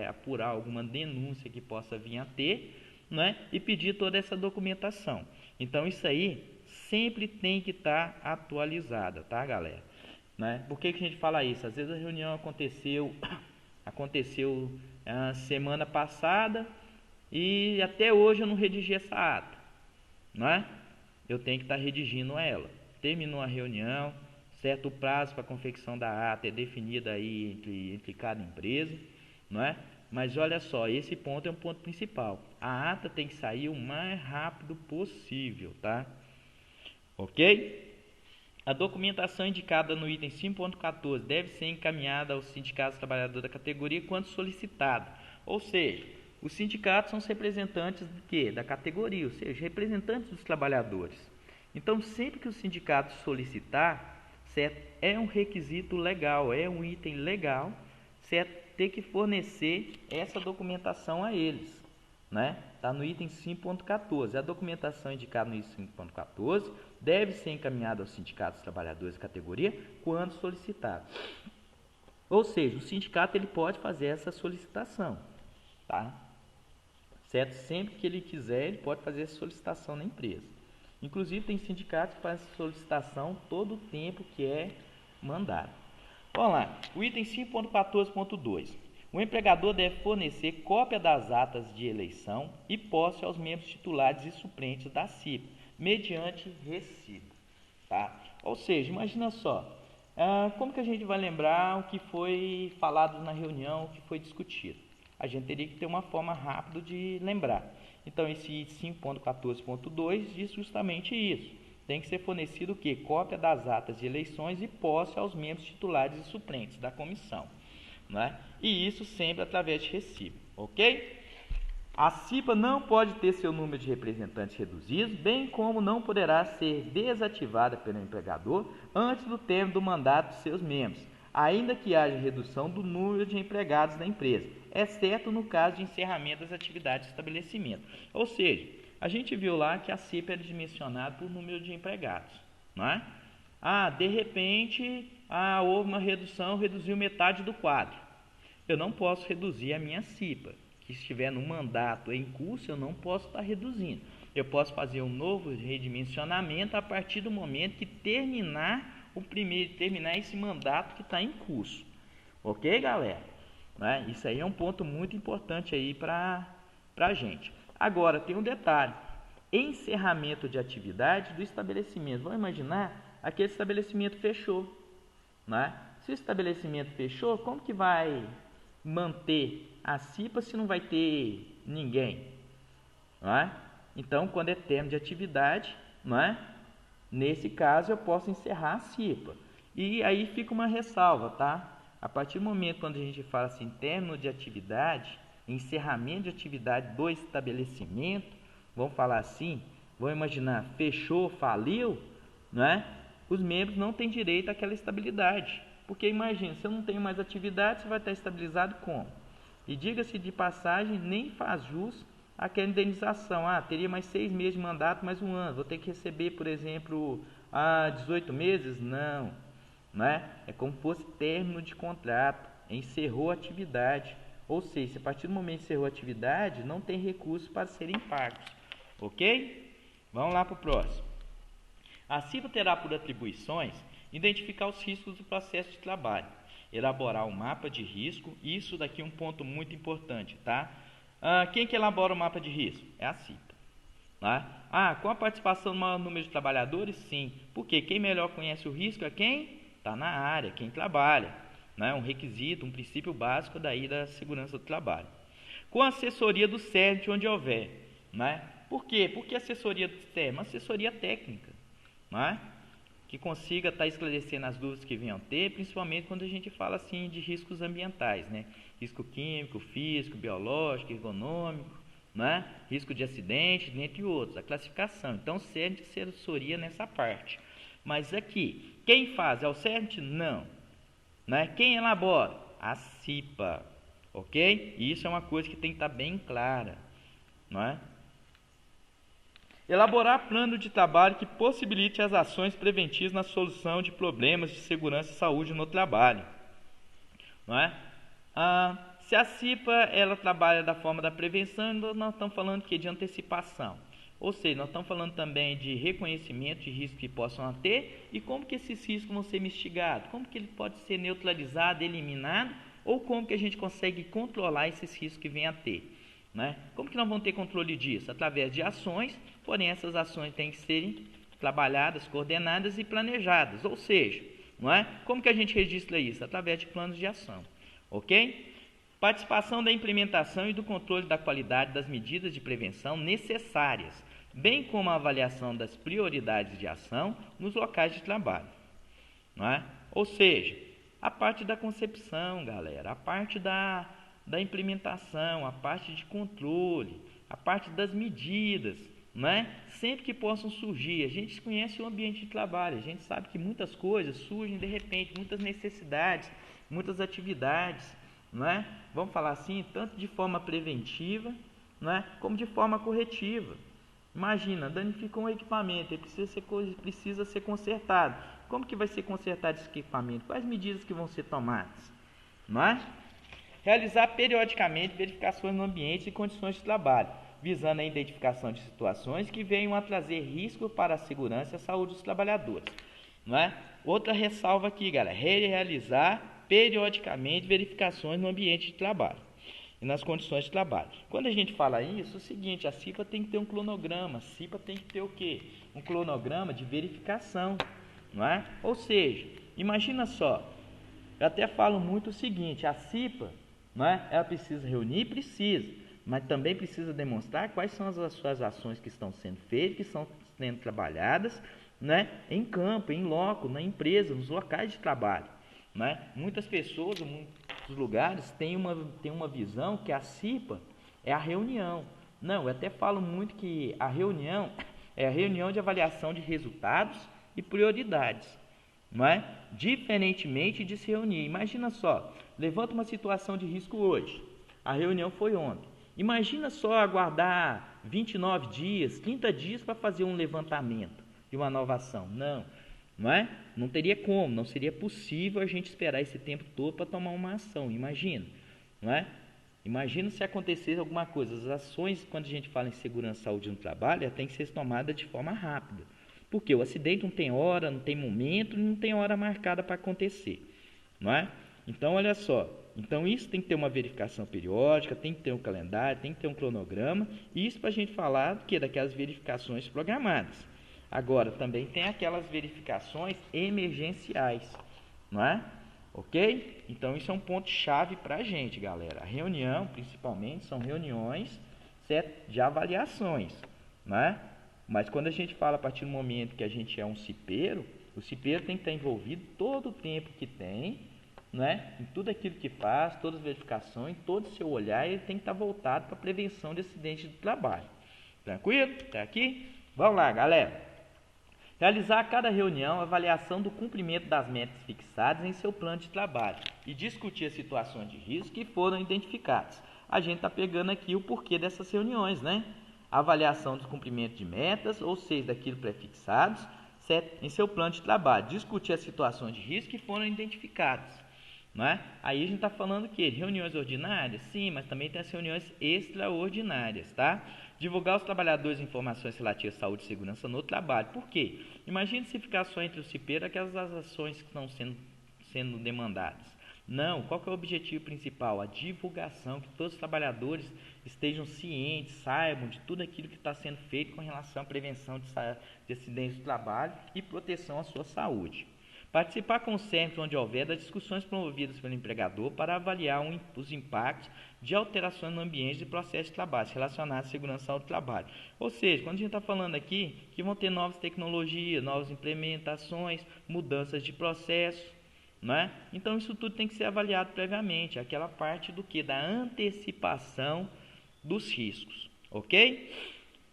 apurar alguma denúncia que possa vir a ter, né? E pedir toda essa documentação. Então, isso aí sempre tem que estar atualizada, tá, galera? Né? Por que a gente fala isso? Às vezes a reunião aconteceu semana passada e até hoje eu não redigi essa ata, não é? Eu tenho que estar redigindo ela. Terminou a reunião, certo? O prazo para a confecção da ata é definido aí entre cada empresa, não é? Mas olha só, esse ponto é um ponto principal. A ata tem que sair o mais rápido possível, tá? Ok? A documentação indicada no item 5.14 deve ser encaminhada aos sindicatos trabalhadores da categoria quando solicitado. Ou seja, os sindicatos são os representantes de quê? Da categoria, ou seja, representantes dos trabalhadores. Então, sempre que o sindicato solicitar, certo? É um requisito legal, é um item legal, certo? Ter que fornecer essa documentação a eles, né? Está no item 5.14. A documentação indicada no item 5.14 deve ser encaminhada aos sindicatos trabalhadores da categoria quando solicitado. Ou seja, o sindicato ele pode fazer essa solicitação, tá? Certo? Sempre que ele quiser, ele pode fazer essa solicitação na empresa. Inclusive, tem sindicatos que fazem solicitação todo o tempo que é mandado. Vamos lá. O item 5.14.2. O empregador deve fornecer cópia das atas de eleição e posse aos membros titulares e suplentes da CIPA, mediante recibo. Tá? Ou seja, imagina só, como que a gente vai lembrar o que foi falado na reunião, o que foi discutido? A gente teria que ter uma forma rápida de lembrar. Então, esse 5.14.2 diz justamente isso. Tem que ser fornecido o quê? Cópia das atas de eleições e posse aos membros titulares e suplentes da comissão. Né? E isso sempre através de recibo, ok? A CIPA não pode ter seu número de representantes reduzido, bem como não poderá ser desativada pelo empregador antes do término do mandato de seus membros, ainda que haja redução do número de empregados da empresa, exceto no caso de encerramento das atividades de estabelecimento. Ou seja, a gente viu lá que a CIPA é dimensionada por número de empregados, não é? De repente, houve uma redução, reduziu metade do quadro. Eu não posso reduzir a minha CIPA, que estiver no mandato em curso, eu não posso estar reduzindo. Eu posso fazer um novo redimensionamento a partir do momento que terminar esse mandato que está em curso. Ok, galera? Isso aí é um ponto muito importante aí para a gente. Agora, tem um detalhe. Encerramento de atividade do estabelecimento. Vamos imaginar, aquele estabelecimento fechou. Se o estabelecimento fechou, como que vai manter a CIPA se não vai ter ninguém? Então, quando é término de atividade, nesse caso eu posso encerrar a CIPA. E aí fica uma ressalva, tá? A partir do momento quando a gente fala assim, término de atividade, encerramento de atividade do estabelecimento, vamos falar assim, vamos imaginar, fechou, faliu, os membros não têm direito àquela estabilidade. Porque imagina, se eu não tenho mais atividade, você vai estar estabilizado como? E diga-se de passagem, nem faz jus àquela indenização. Teria mais 6 meses de mandato, mais 1 ano. Vou ter que receber, por exemplo, 18 meses? Não. É como se fosse término de contrato. Encerrou a atividade. Ou seja, se a partir do momento que encerrou a atividade, não tem recursos para serem pagos. Ok? Vamos lá para o próximo. A CIPA terá por atribuições identificar os riscos do processo de trabalho, elaborar um mapa de risco, isso daqui é um ponto muito importante, tá? Quem que elabora o mapa de risco? É a CIPA. Com a participação do maior número de trabalhadores? Sim. Porque quem melhor conhece o risco é quem está na área, quem trabalha. Um requisito, um princípio básico daí da segurança do trabalho. Com a assessoria do CERT, onde houver. Por quê? Porque a assessoria do CERT é uma assessoria técnica, que consiga estar esclarecendo as dúvidas que venham a ter, principalmente quando a gente fala assim de riscos ambientais, risco químico, físico, biológico, ergonômico, risco de acidente, dentre outros, a classificação. Então, o CERT se assessoria nessa parte. Mas aqui, quem faz é o CERT? Não. Quem elabora? A CIPA. Ok? E isso é uma coisa que tem que estar bem clara. Elaborar plano de trabalho que possibilite as ações preventivas na solução de problemas de segurança e saúde no trabalho. Se a CIPA ela trabalha da forma da prevenção, nós estamos falando de antecipação. Ou seja, nós estamos falando também de reconhecimento de riscos que possam ter e como que esses riscos vão ser mitigados, como que ele pode ser neutralizado, eliminado, ou como que a gente consegue controlar esses riscos que vem a ter. Como que nós vamos ter controle disso? Através de ações, porém essas ações têm que serem trabalhadas, coordenadas e planejadas. Ou seja, como que a gente registra isso? Através de planos de ação. Ok? Participação da implementação e do controle da qualidade das medidas de prevenção necessárias, bem como a avaliação das prioridades de ação nos locais de trabalho. Ou seja, a parte da concepção, galera, a parte da implementação, a parte de controle, a parte das medidas, sempre que possam surgir. A gente conhece o ambiente de trabalho, a gente sabe que muitas coisas surgem de repente, muitas necessidades, muitas atividades, vamos falar assim, tanto de forma preventiva, como de forma corretiva. Imagina, danificou um equipamento, ele precisa ser consertado. Como que vai ser consertado esse equipamento? Quais medidas que vão ser tomadas? Realizar periodicamente verificações no ambiente e condições de trabalho, visando a identificação de situações que venham a trazer risco para a segurança e a saúde dos trabalhadores. Outra ressalva aqui, galera, realizar periodicamente verificações no ambiente de trabalho e nas condições de trabalho. Quando a gente fala isso, é o seguinte, a CIPA tem que ter um cronograma, a CIPA tem que ter o quê? Um cronograma de verificação, não é? Ou seja, imagina só, eu até falo muito o seguinte, a CIPA, não é? Ela precisa reunir, precisa, mas também precisa demonstrar quais são as suas ações que estão sendo feitas, que estão sendo trabalhadas, né, em campo, em loco, na empresa, nos locais de trabalho. Né? Muitas pessoas, em muitos lugares, têm uma visão que a CIPA é a reunião. Não, eu até falo muito que a reunião é a reunião de avaliação de resultados e prioridades. Não é? Diferentemente de se reunir. Imagina só, levanta uma situação de risco hoje. A reunião foi ontem. Imagina só aguardar 29 dias, 30 dias para fazer um levantamento de uma nova ação. Não é? Não teria como, não seria possível a gente esperar esse tempo todo para tomar uma ação. Imagina, não é? Imagina se acontecesse alguma coisa. As ações, quando a gente fala em segurança e saúde no trabalho, tem que ser tomada de forma rápida. Porque o acidente não tem hora, não tem momento, não tem hora marcada para acontecer, não é? Então, olha só. Então, isso tem que ter uma verificação periódica, tem que ter um calendário, tem que ter um cronograma. Isso para a gente falar do que? Daquelas verificações programadas. Agora, também tem aquelas verificações emergenciais, não é? Ok? Então, isso é um ponto chave para a gente, galera. A reunião, principalmente, são reuniões, certo, de avaliações, não é? Mas quando a gente fala a partir do momento que a gente é um cipeiro, o cipeiro tem que estar envolvido todo o tempo que tem, né? Em tudo aquilo que faz, todas as verificações, todo o seu olhar, ele tem que estar voltado para a prevenção de acidentes do trabalho. Tranquilo? Até aqui? Vamos lá, galera. Realizar a cada reunião a avaliação do cumprimento das metas fixadas em seu plano de trabalho e discutir as situações de risco que foram identificadas. A gente está pegando aqui o porquê dessas reuniões, né? Avaliação dos cumprimentos de metas, ou seja, daquilo pré-fixados, certo? Em seu plano de trabalho. Discutir as situações de risco que foram identificadas. Não é? Aí a gente está falando o quê? Reuniões ordinárias? Sim, mas também tem as reuniões extraordinárias, tá? Divulgar aos trabalhadores informações relativas à saúde e segurança no trabalho. Por quê? Imagine se ficar só entre o cipeiro aquelas ações que estão sendo demandadas. Não, qual que é o objetivo principal? A divulgação, que todos os trabalhadores estejam cientes, saibam de tudo aquilo que está sendo feito com relação à prevenção de acidentes do trabalho e proteção à sua saúde. Participar com o CERF, onde houver, das discussões promovidas pelo empregador para avaliar os impactos de alterações no ambiente e processo de trabalho relacionados à segurança do trabalho. Ou seja, quando a gente está falando aqui que vão ter novas tecnologias, novas implementações, mudanças de processo, não é? Então isso tudo tem que ser avaliado previamente, aquela parte do que? Da antecipação dos riscos, ok?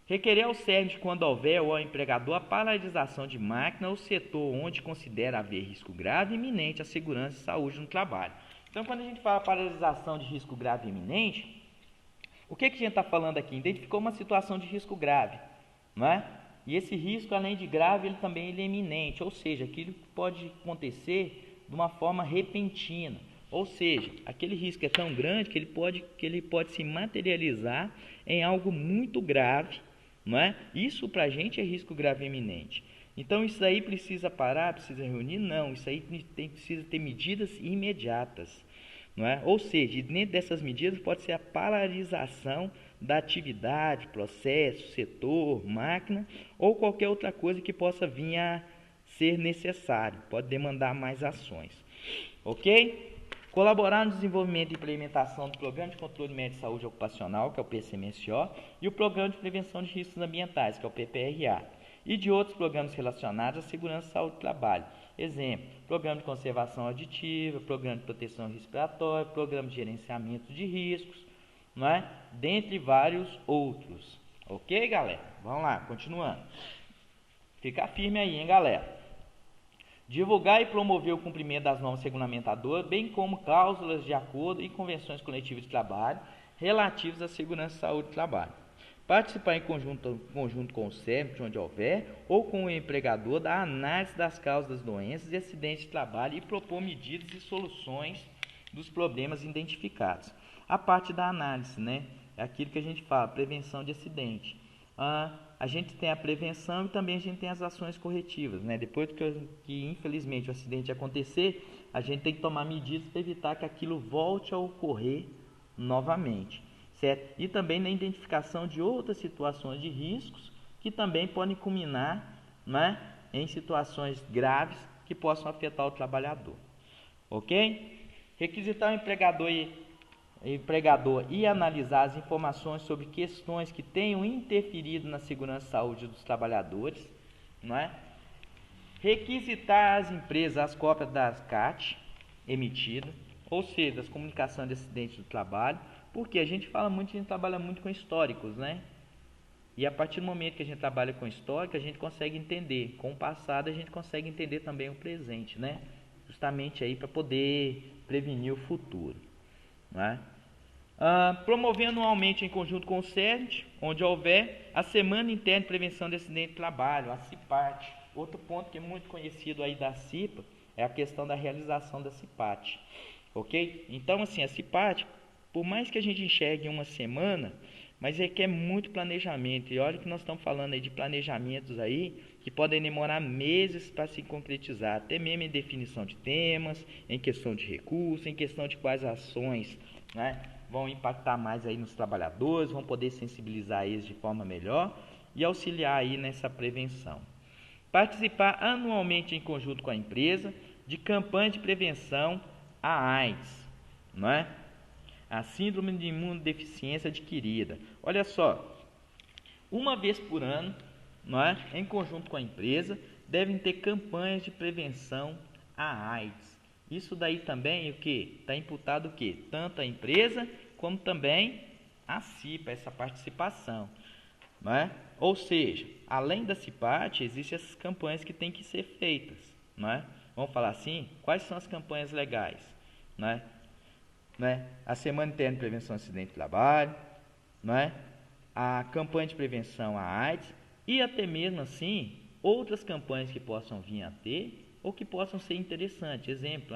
Requerer ao SERMIT, quando houver ou ao empregador, a paralisação de máquina ou setor onde considera haver risco grave e iminente à segurança e saúde no trabalho. Então, quando a gente fala paralisação de risco grave e iminente, o que a gente está falando aqui? Identificou uma situação de risco grave, não é? E esse risco, além de grave, ele também é iminente, ou seja, aquilo que pode acontecer de uma forma repentina. Ou seja, aquele risco é tão grande que ele pode se materializar em algo muito grave, não é? Isso para a gente é risco grave e iminente. Então isso aí precisa parar, precisa reunir? Não, isso aí precisa ter medidas imediatas, não é? Ou seja, dentro dessas medidas pode ser a paralisação da atividade, processo, setor, máquina ou qualquer outra coisa que possa vir a ser necessário, pode demandar mais ações, ok? Colaborar no desenvolvimento e implementação do Programa de Controle Médico de Saúde Ocupacional, que é o PCMSO, e o Programa de Prevenção de Riscos Ambientais, que é o PPRA, e de outros programas relacionados à segurança e saúde do trabalho. Exemplo, Programa de Conservação Aditiva, Programa de Proteção Respiratória, Programa de Gerenciamento de Riscos, não é? Dentre vários outros. Ok, galera? Vamos lá, continuando. Fica firme aí, hein, galera? Divulgar e promover o cumprimento das normas regulamentadoras, bem como cláusulas de acordo e convenções coletivas de trabalho relativas à segurança e saúde do trabalho. Participar em conjunto com o SERMIT, onde houver, ou com o empregador, da análise das causas das doenças e acidentes de trabalho e propor medidas e soluções dos problemas identificados. A parte da análise, né? É aquilo que a gente fala, prevenção de acidente. A gente tem a prevenção e também a gente tem as ações corretivas, né? Depois que infelizmente o acidente acontecer, a gente tem que tomar medidas para evitar que aquilo volte a ocorrer novamente, certo? E também na identificação de outras situações de riscos que também podem culminar, né, em situações graves que possam afetar o trabalhador, ok? Requisitar o empregador e analisar as informações sobre questões que tenham interferido na segurança e saúde dos trabalhadores, não é? Requisitar às empresas as cópias das CAT emitidas, ou seja, das comunicações de acidentes do trabalho, porque a gente trabalha muito com históricos, né? E a partir do momento que a gente trabalha com histórico, a gente consegue entender. Com o passado, a gente consegue entender também o presente, né? Justamente aí para poder prevenir o futuro, né? Promovendo anualmente em conjunto com o CERT, onde houver a Semana Interna de Prevenção de Acidente de Trabalho, a CIPAT. Outro ponto que é muito conhecido aí da CIPA é a questão da realização da CIPAT, ok? Então, assim, a CIPAT, por mais que a gente enxergue uma semana, mas requer muito planejamento. E olha que nós estamos falando aí de planejamentos aí que podem demorar meses para se concretizar, até mesmo em definição de temas, em questão de recursos, em questão de quais ações, né, vão impactar mais aí nos trabalhadores, vão poder sensibilizar eles de forma melhor e auxiliar aí nessa prevenção. Participar anualmente em conjunto com a empresa de campanhas de prevenção à AIDS, não é? A síndrome de imunodeficiência adquirida. Olha só, uma vez por ano, não é? Em conjunto com a empresa, devem ter campanhas de prevenção à AIDS. Isso daí também o que? Está imputado o que? Tanto a empresa como também a CIPA, essa participação. Não é? Ou seja, além da CIPAT, existem essas campanhas que têm que ser feitas. Não é? Vamos falar assim? Quais são as campanhas legais? Não é? A Semana Interna de Prevenção de Acidente de Trabalho, não é? A campanha de prevenção à AIDS e até mesmo assim outras campanhas que possam vir a ter ou que possam ser interessantes. Exemplo,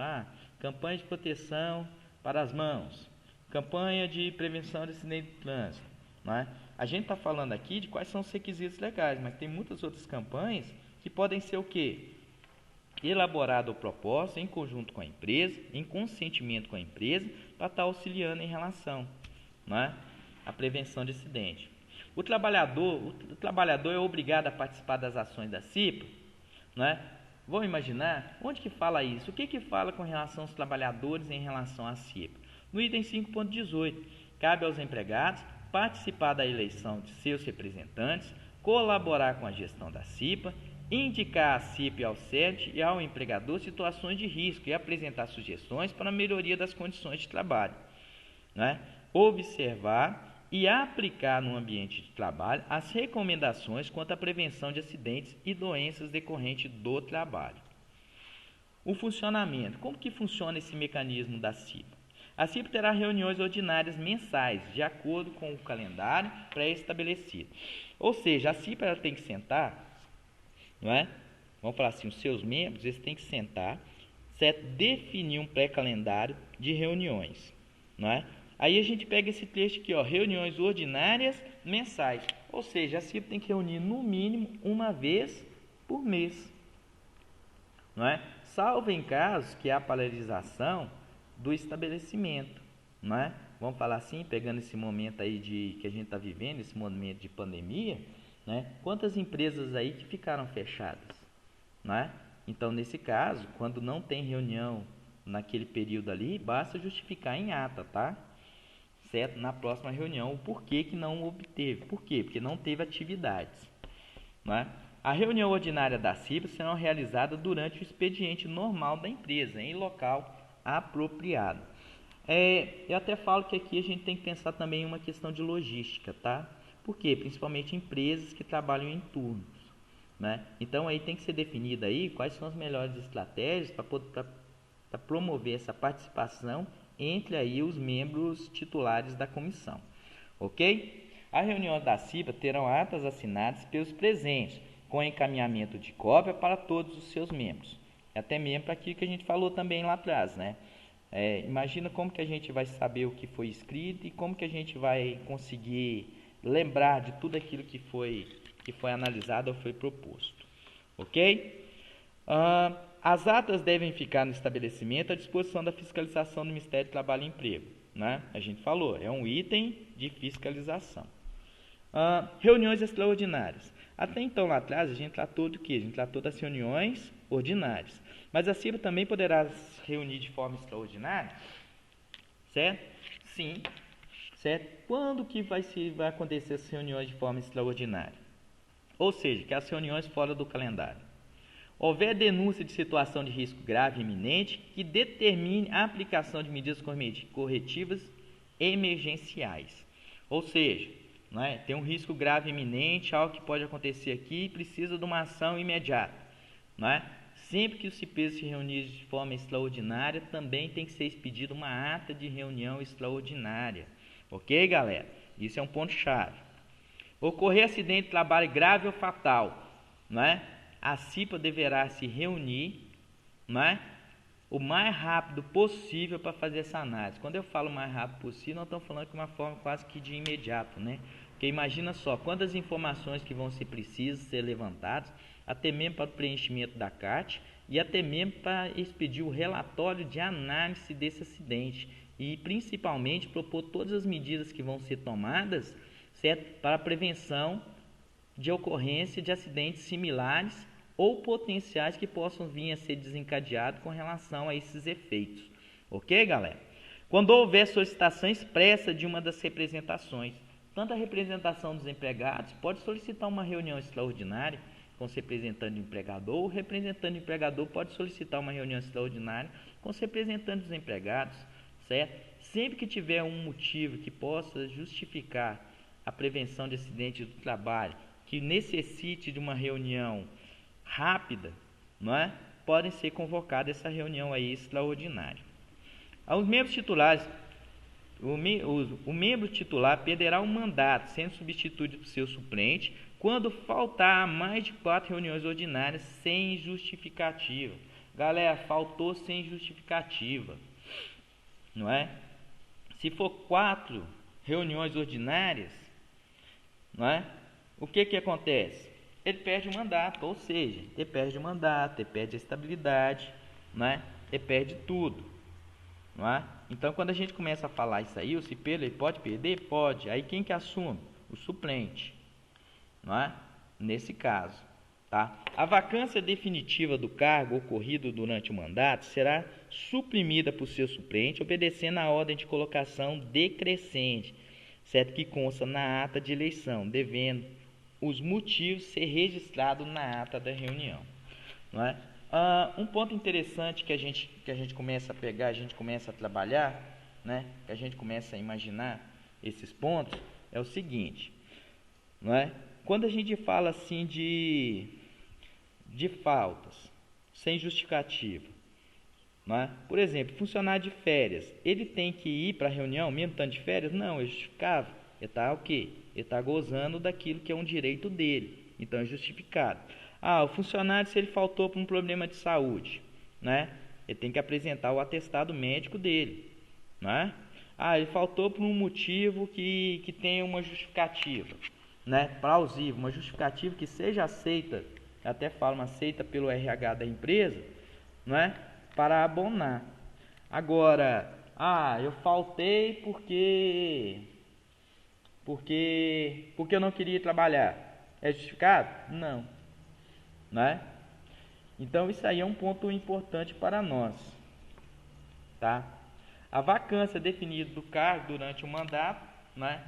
campanha de proteção para as mãos, campanha de prevenção de acidente de trânsito, não é? A gente está falando aqui de quais são os requisitos legais, mas tem muitas outras campanhas que podem ser o quê? Elaborado o propósito em conjunto com a empresa, em consentimento com a empresa, para estar auxiliando em relação, não é? À prevenção de acidente. O trabalhador é obrigado a participar das ações da CIPA, não é? Vamos imaginar, onde que fala isso? O que fala com relação aos trabalhadores em relação à CIPA? No item 5.18, cabe aos empregados participar da eleição de seus representantes, colaborar com a gestão da CIPA, indicar à CIPA e ao CERT e ao empregador situações de risco e apresentar sugestões para a melhoria das condições de trabalho, né? Observar e aplicar no ambiente de trabalho as recomendações quanto à prevenção de acidentes e doenças decorrentes do trabalho. O funcionamento. Como que funciona esse mecanismo da CIPA? A CIPA terá reuniões ordinárias mensais, de acordo com o calendário pré-estabelecido. Ou seja, a CIPA ela tem que sentar, não é? Vamos falar assim, os seus membros eles têm que sentar, certo? Definir um pré-calendário de reuniões, não é? Aí a gente pega esse texto aqui, ó, reuniões ordinárias mensais. Ou seja, a CIPA tem que reunir no mínimo uma vez por mês, não é? Salvo em casos que há paralisação do estabelecimento, não é? Vamos falar assim, pegando esse momento aí que a gente está vivendo, esse momento de pandemia, né? Quantas empresas aí que ficaram fechadas, não é? Então, nesse caso, quando não tem reunião naquele período ali, basta justificar em ata, tá? Certo? Na próxima reunião, o porquê que não obteve. Por quê? Porque não teve atividades, não é? A reunião ordinária da CIPA será realizada durante o expediente normal da empresa, em local apropriado. Eu até falo que aqui a gente tem que pensar também em uma questão de logística, tá? Por quê? Principalmente empresas que trabalham em turnos, né? Então aí tem que ser definida aí quais são as melhores estratégias para promover essa participação entre aí os membros titulares da comissão, ok? A reunião da CIPA terão atas assinadas pelos presentes, com encaminhamento de cópia para todos os seus membros, até mesmo para aquilo que a gente falou também lá atrás, né? Imagina como que a gente vai saber o que foi escrito e como que a gente vai conseguir lembrar de tudo aquilo que foi analisado ou foi proposto. Ok? As atas devem ficar no estabelecimento à disposição da fiscalização do Ministério do Trabalho e Emprego. Né? A gente falou, é um item de fiscalização. Reuniões extraordinárias. Até então, lá atrás, a gente tratou do quê? A gente tratou das reuniões ordinárias. Mas a CIBA também poderá se reunir de forma extraordinária? Certo? Sim. Certo? Quando que vai acontecer essas reuniões de forma extraordinária? Ou seja, que as reuniões fora do calendário. Houver denúncia de situação de risco grave e iminente que determine a aplicação de medidas corretivas emergenciais. Ou seja, né, tem um risco grave e iminente, algo que pode acontecer aqui e precisa de uma ação imediata. Né? Sempre que os CIPs se reunirem de forma extraordinária, também tem que ser expedida uma ata de reunião extraordinária. Ok, galera? Isso é um ponto-chave. Ocorrer acidente de trabalho grave ou fatal, né? A CIPA deverá se reunir, né, o mais rápido possível para fazer essa análise. Quando eu falo mais rápido possível, nós estamos falando de uma forma quase que de imediato, né? Porque imagina só, quantas informações que vão ser precisas ser levantadas, até mesmo para o preenchimento da CAT e até mesmo para expedir o relatório de análise desse acidente e principalmente propor todas as medidas que vão ser tomadas, certo, para a prevenção de ocorrência de acidentes similares ou potenciais que possam vir a ser desencadeados com relação a esses efeitos. Ok, galera? Quando houver solicitação expressa de uma das representações, tanto a representação dos empregados pode solicitar uma reunião extraordinária com os representantes do empregador, ou o representante do empregador pode solicitar uma reunião extraordinária com os representantes dos empregados, certo? Sempre que tiver um motivo que possa justificar a prevenção de acidentes do trabalho, que necessite de uma reunião rápida, não é? Podem ser convocadas essa reunião aí extraordinária. Aos membros titulares, o membro titular perderá o mandato, sendo substituído por seu suplente, quando faltar mais de 4 reuniões ordinárias sem justificativa. Galera, faltou sem justificativa, não é? Se for 4 reuniões ordinárias, não é? O que acontece? Ele perde o mandato, ou seja, ele perde o mandato, ele perde a estabilidade, não é? Ele perde tudo, não é? Então, quando a gente começa a falar isso aí, o CIPEiro, ele pode perder? Pode. Aí quem que assume? O suplente, não é? Nesse caso, tá? A vacância definitiva do cargo ocorrido durante o mandato será suprimida por seu suplente, obedecendo à ordem de colocação decrescente, certo? Que consta na ata de eleição, devendo os motivos ser registrados na ata da reunião, não é? Um ponto interessante que a gente começa a pegar, a gente começa a trabalhar, né? Que a gente começa a imaginar esses pontos é o seguinte, não é? Quando a gente fala assim de faltas sem justificativa, não é? Por exemplo, funcionário de férias, ele tem que ir para a reunião mesmo estando de férias? Não, é justificável. Ele está o quê? Ele está gozando daquilo que é um direito dele, então é justificado. O funcionário, se ele faltou por um problema de saúde, né? Ele tem que apresentar o atestado médico dele, né? Ele faltou por um motivo que tenha uma justificativa, né? Plausível, uma justificativa que seja aceita, até fala aceita pelo RH da empresa, não é? Para abonar. Agora, eu faltei porque eu não queria trabalhar. É justificado? Não. Né? Então isso aí é um ponto importante para nós, tá? A vacância definida do cargo durante o mandato, né?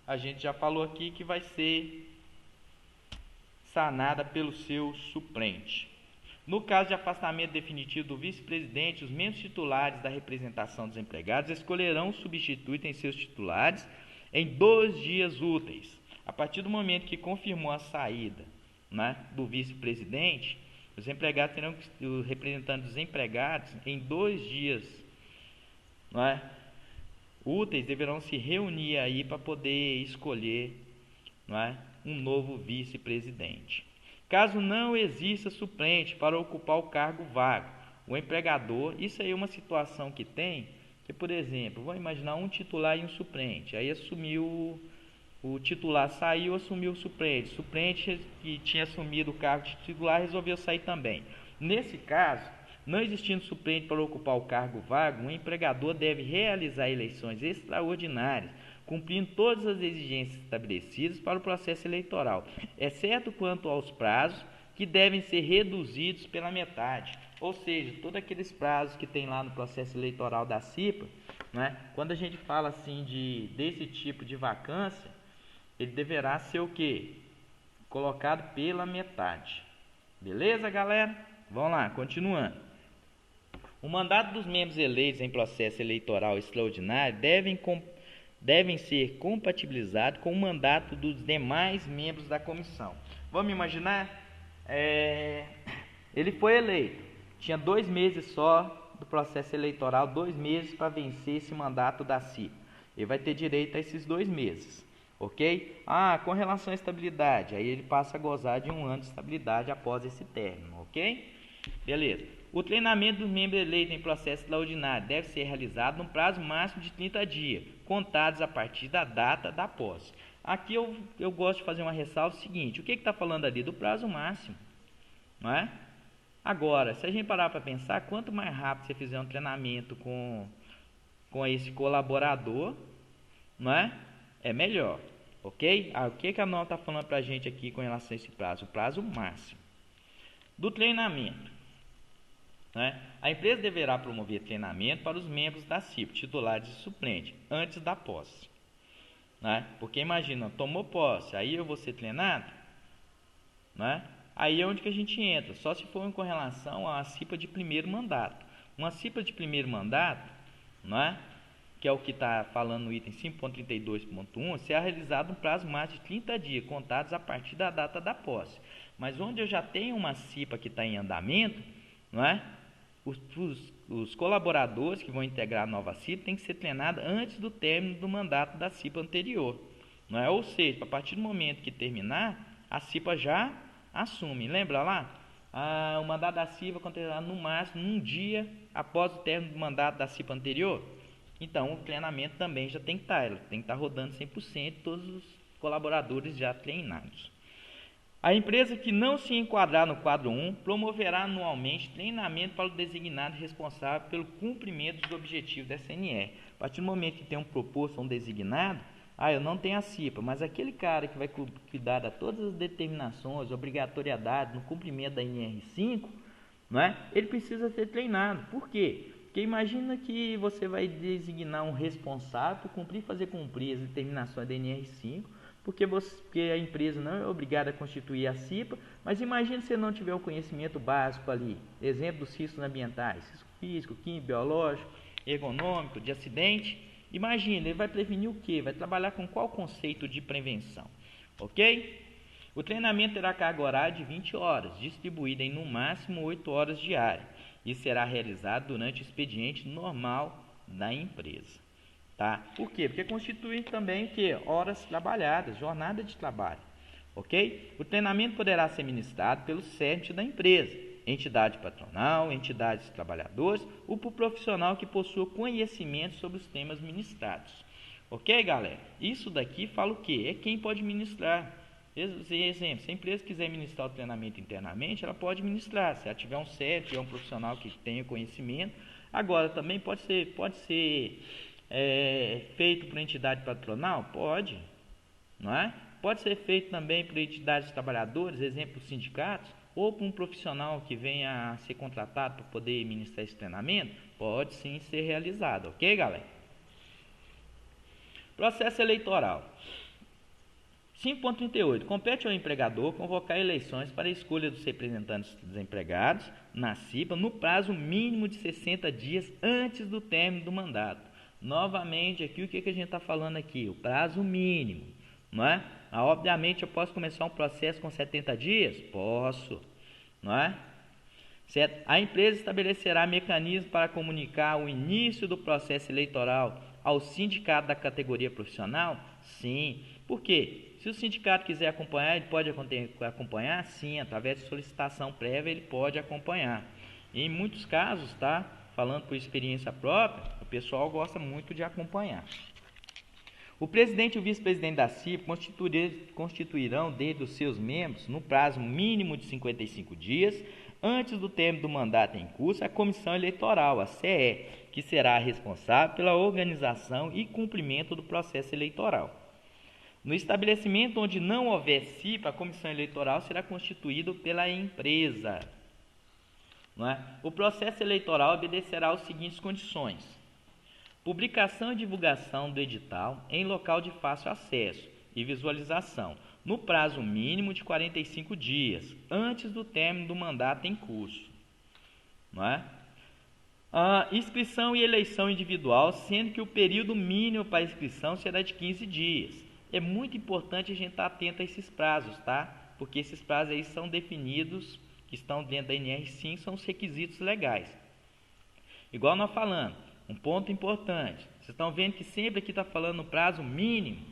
A gente já falou aqui que vai ser sanada pelo seu suplente. No caso de afastamento definitivo do vice-presidente, os membros titulares da representação dos empregados escolherão o substituto em seus titulares em 2 dias úteis. A partir do momento que confirmou a saída, né, do vice-presidente, os empregados terão que, os representantes dos empregados, em 2 dias, né, úteis, deverão se reunir aí para poder escolher, né, um novo vice-presidente. Caso não exista suplente para ocupar o cargo vago, o empregador, isso aí é uma situação que tem, que, por exemplo, vamos imaginar um titular e um suplente, aí assumiu o titular saiu, assumiu o suplente. O suplente que tinha assumido o cargo de titular resolveu sair também. Nesse caso, não existindo suplente para ocupar o cargo vago, o empregador deve realizar eleições extraordinárias, cumprindo todas as exigências estabelecidas para o processo eleitoral, exceto quanto aos prazos, que devem ser reduzidos pela metade. Ou seja, todos aqueles prazos que tem lá no processo eleitoral da CIPA, né, quando a gente fala assim desse tipo de vacância, ele deverá ser o quê? Colocado pela metade. Beleza, galera? Vamos lá, continuando. O mandato dos membros eleitos em processo eleitoral extraordinário devem ser compatibilizados com o mandato dos demais membros da comissão. Vamos imaginar? Ele foi eleito, tinha 2 meses só do processo eleitoral, 2 meses para vencer esse mandato da CIPA. Ele vai ter direito a esses 2 meses, ok? Com relação à estabilidade, aí ele passa a gozar de 1 ano de estabilidade após esse término, ok? Beleza. O treinamento dos membros eleitos em processo extraordinário deve ser realizado no prazo máximo de 30 dias, contados a partir da data da posse. Aqui eu gosto de fazer uma ressalva seguinte: o que está falando ali? Do prazo máximo, não é? Agora, se a gente parar para pensar, quanto mais rápido você fizer um treinamento com esse colaborador, não é? É melhor, ok? O que a norma está falando para a gente aqui com relação a esse prazo? O prazo máximo do treinamento. Né? A empresa deverá promover treinamento para os membros da CIPA, titulares e suplentes, antes da posse. Né? Porque imagina, tomou posse, aí eu vou ser treinado, né? Aí é onde que a gente entra, só se for com relação a CIPA de primeiro mandato. Uma CIPA de primeiro mandato, né? Que é o que está falando no item 5.32.1, será realizado no prazo máximo de 30 dias, contados a partir da data da posse. Mas onde eu já tenho uma CIPA que está em andamento, não é? Os colaboradores que vão integrar a nova CIPA têm que ser treinados antes do término do mandato da CIPA anterior, não é? Ou seja, a partir do momento que terminar, a CIPA já assume. Lembra lá? O mandato da CIPA acontecerá no máximo 1 dia após o término do mandato da CIPA anterior. Então, o treinamento também já tem que estar, ela tem que estar rodando 100%, todos os colaboradores já treinados. A empresa que não se enquadrar no quadro 1 promoverá anualmente treinamento para o designado responsável pelo cumprimento dos objetivos da SNR. A partir do momento que tem um proposto, um designado, eu não tenho a CIPA, mas aquele cara que vai cuidar de todas as determinações, obrigatoriedade no cumprimento da NR5, não é? Ele precisa ser treinado. Por quê? Porque imagina que você vai designar um responsável por fazer cumprir as determinações da NR5, porque a empresa não é obrigada a constituir a CIPA, mas imagine se não tiver o conhecimento básico ali, exemplo dos riscos ambientais, risco físico, químico, biológico, ergonômico, de acidente. Imagine, ele vai prevenir o quê? Vai trabalhar com qual conceito de prevenção, ok? O treinamento terá carga horária de 20 horas, distribuída em no máximo 8 horas diárias, e será realizado durante o expediente normal da empresa. Tá? Por quê? Porque constitui também horas trabalhadas, jornada de trabalho, ok? O treinamento poderá ser ministrado pelo CERT da empresa, entidade patronal, entidades trabalhadores ou por profissional que possua conhecimento sobre os temas ministrados, ok, galera? Isso daqui fala o quê? É quem pode ministrar. Exemplo, se a empresa quiser ministrar o treinamento internamente, ela pode ministrar, se ela tiver um CERT, tiver um profissional que tenha conhecimento. Agora, também pode ser feito por entidade patronal? Pode, não é? Pode ser feito também por entidades de trabalhadores, exemplo, sindicatos, ou por um profissional que venha a ser contratado para poder ministrar esse treinamento? Pode sim ser realizado, ok, galera? Processo eleitoral. 5.38. Compete ao empregador convocar eleições para a escolha dos representantes dos empregados na CIPA no prazo mínimo de 60 dias antes do término do mandato. Novamente, aqui o que a gente está falando aqui? O prazo mínimo, não é? Obviamente, eu posso começar um processo com 70 dias? Posso, não é? Certo? A empresa estabelecerá mecanismos para comunicar o início do processo eleitoral ao sindicato da categoria profissional? Sim. Por quê? Se o sindicato quiser acompanhar, ele pode acompanhar? Sim, através de solicitação prévia ele pode acompanhar. E em muitos casos, falando por experiência própria, o pessoal gosta muito de acompanhar. O presidente e o vice-presidente da CIP constituirão dentre os seus membros, no prazo mínimo de 55 dias, antes do término do mandato em curso, a Comissão Eleitoral, a CE, que será responsável pela organização e cumprimento do processo eleitoral. No estabelecimento onde não houver CIP, a Comissão Eleitoral será constituída pela empresa. Não é? O processo eleitoral obedecerá às seguintes condições: publicação e divulgação do edital em local de fácil acesso e visualização, no prazo mínimo de 45 dias, antes do término do mandato em curso. Não é? Inscrição e eleição individual, sendo que o período mínimo para inscrição será de 15 dias. É muito importante a gente estar atento a esses prazos, tá? Porque esses prazos aí são definidos, que estão dentro da NR5, são os requisitos legais. Igual nós falamos, um ponto importante, vocês estão vendo que sempre aqui está falando no prazo mínimo,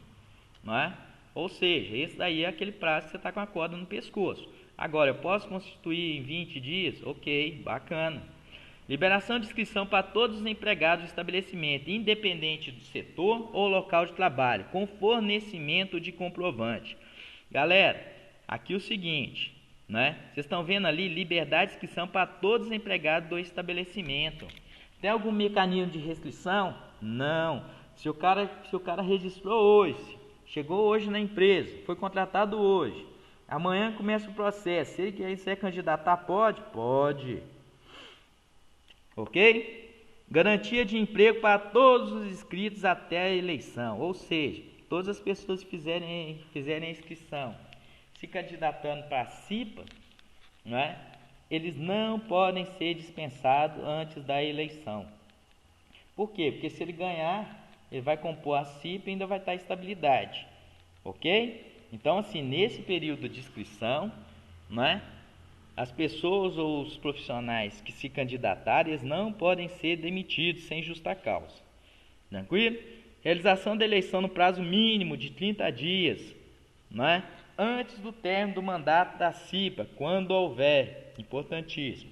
não é? Ou seja, esse daí é aquele prazo que você está com a corda no pescoço. Agora, eu posso constituir em 20 dias? Ok, bacana. Liberação de inscrição para todos os empregados do estabelecimento, independente do setor ou local de trabalho, com fornecimento de comprovante. Galera, aqui o seguinte, né? Vocês estão vendo ali, liberdade de inscrição para todos os empregados do estabelecimento. Tem algum mecanismo de restrição? Não. Se o cara registrou hoje, chegou hoje na empresa, foi contratado hoje, amanhã começa o processo, se ele quiser candidatar, pode? Pode. Ok? Garantia de emprego para todos os inscritos até a eleição, ou seja, todas as pessoas que fizerem a inscrição, se candidatando para a CIPA, não é? Eles não podem ser dispensados antes da eleição. Por quê? Porque se ele ganhar, ele vai compor a CIPA e ainda vai estar estabilidade. Ok? Então, assim, nesse período de inscrição, não é? As pessoas ou os profissionais que se candidatarem, eles não podem ser demitidos sem justa causa. Tranquilo? Realização da eleição no prazo mínimo de 30 dias, não é? Antes do término do mandato da CIPA, quando houver, importantíssimo.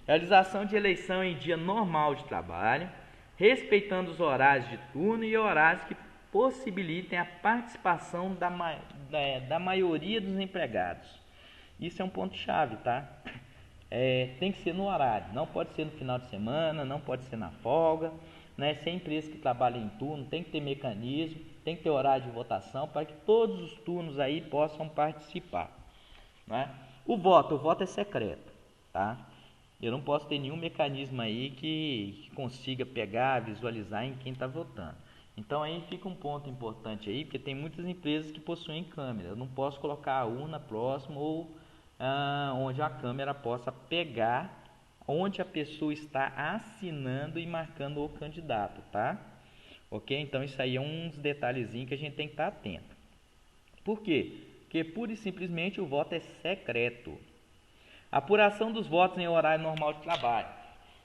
Realização de eleição em dia normal de trabalho, respeitando os horários de turno e horários que possibilitem a participação da maioria dos empregados. Isso é um ponto-chave, tá? Tem que ser no horário, não pode ser no final de semana, não pode ser na folga, né? Se é empresa que trabalha em turno, tem que ter mecanismo, tem que ter horário de votação para que todos os turnos aí possam participar, né? O voto é secreto, tá? Eu não posso ter nenhum mecanismo aí que consiga pegar, visualizar em quem está votando. Então aí fica um ponto importante aí, porque tem muitas empresas que possuem câmera. Eu não posso colocar a urna próxima ou onde a câmera possa pegar onde a pessoa está assinando e marcando o candidato, tá? Ok? Então isso aí é uns detalhezinhos que a gente tem que estar atento. Por quê? Porque pura e simplesmente o voto é secreto. Apuração dos votos em horário normal de trabalho,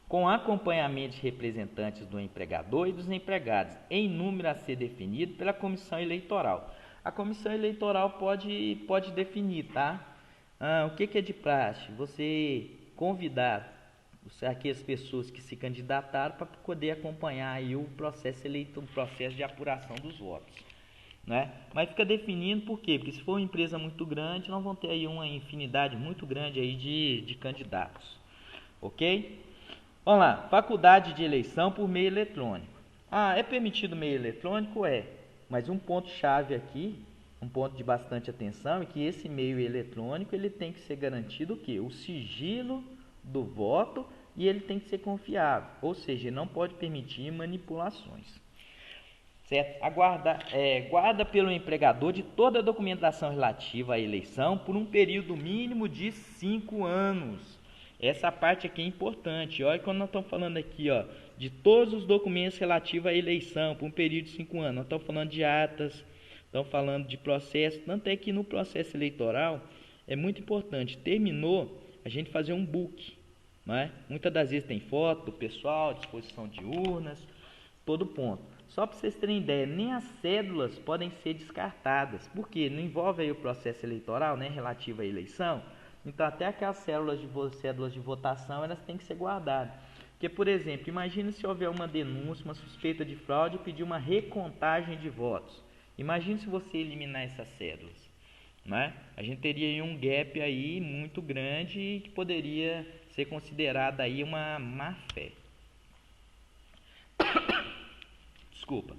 com acompanhamento de representantes do empregador e dos empregados, em número a ser definido pela comissão eleitoral. A comissão eleitoral pode definir, tá? O que é de praxe? Você convidar aqui as pessoas que se candidataram para poder acompanhar aí o processo de apuração dos votos, né? Mas fica definindo por quê? Porque se for uma empresa muito grande, nós vamos ter aí uma infinidade muito grande aí de candidatos, ok? Vamos lá, faculdade de eleição por meio eletrônico. É permitido meio eletrônico? Mas um ponto-chave aqui, um ponto de bastante atenção, é que esse meio eletrônico ele tem que ser garantido o quê? O sigilo do voto e ele tem que ser confiável, ou seja, ele não pode permitir manipulações. Certo? Guarda pelo empregador de toda a documentação relativa à eleição por um período mínimo de 5 anos. Essa parte aqui é importante. Olha quando nós estamos falando aqui, ó, de todos os documentos relativos à eleição por um período de 5 anos. Nós estamos falando de atas, estamos falando de processo. Tanto é que no processo eleitoral é muito importante. Terminou, a gente fazer um book, não é? Muitas das vezes tem foto do pessoal, disposição de urnas, todo ponto. Só para vocês terem ideia, nem as cédulas podem ser descartadas. Por quê? Não envolve aí o processo eleitoral, né, relativo à eleição. Então, até aquelas cédulas de votação, elas têm que ser guardadas. Porque, por exemplo, imagine se houver uma denúncia, uma suspeita de fraude e pedir uma recontagem de votos. Imagine se você eliminar essas cédulas, né? A gente teria aí um gap aí muito grande que poderia ser considerada aí uma má fé. Desculpa.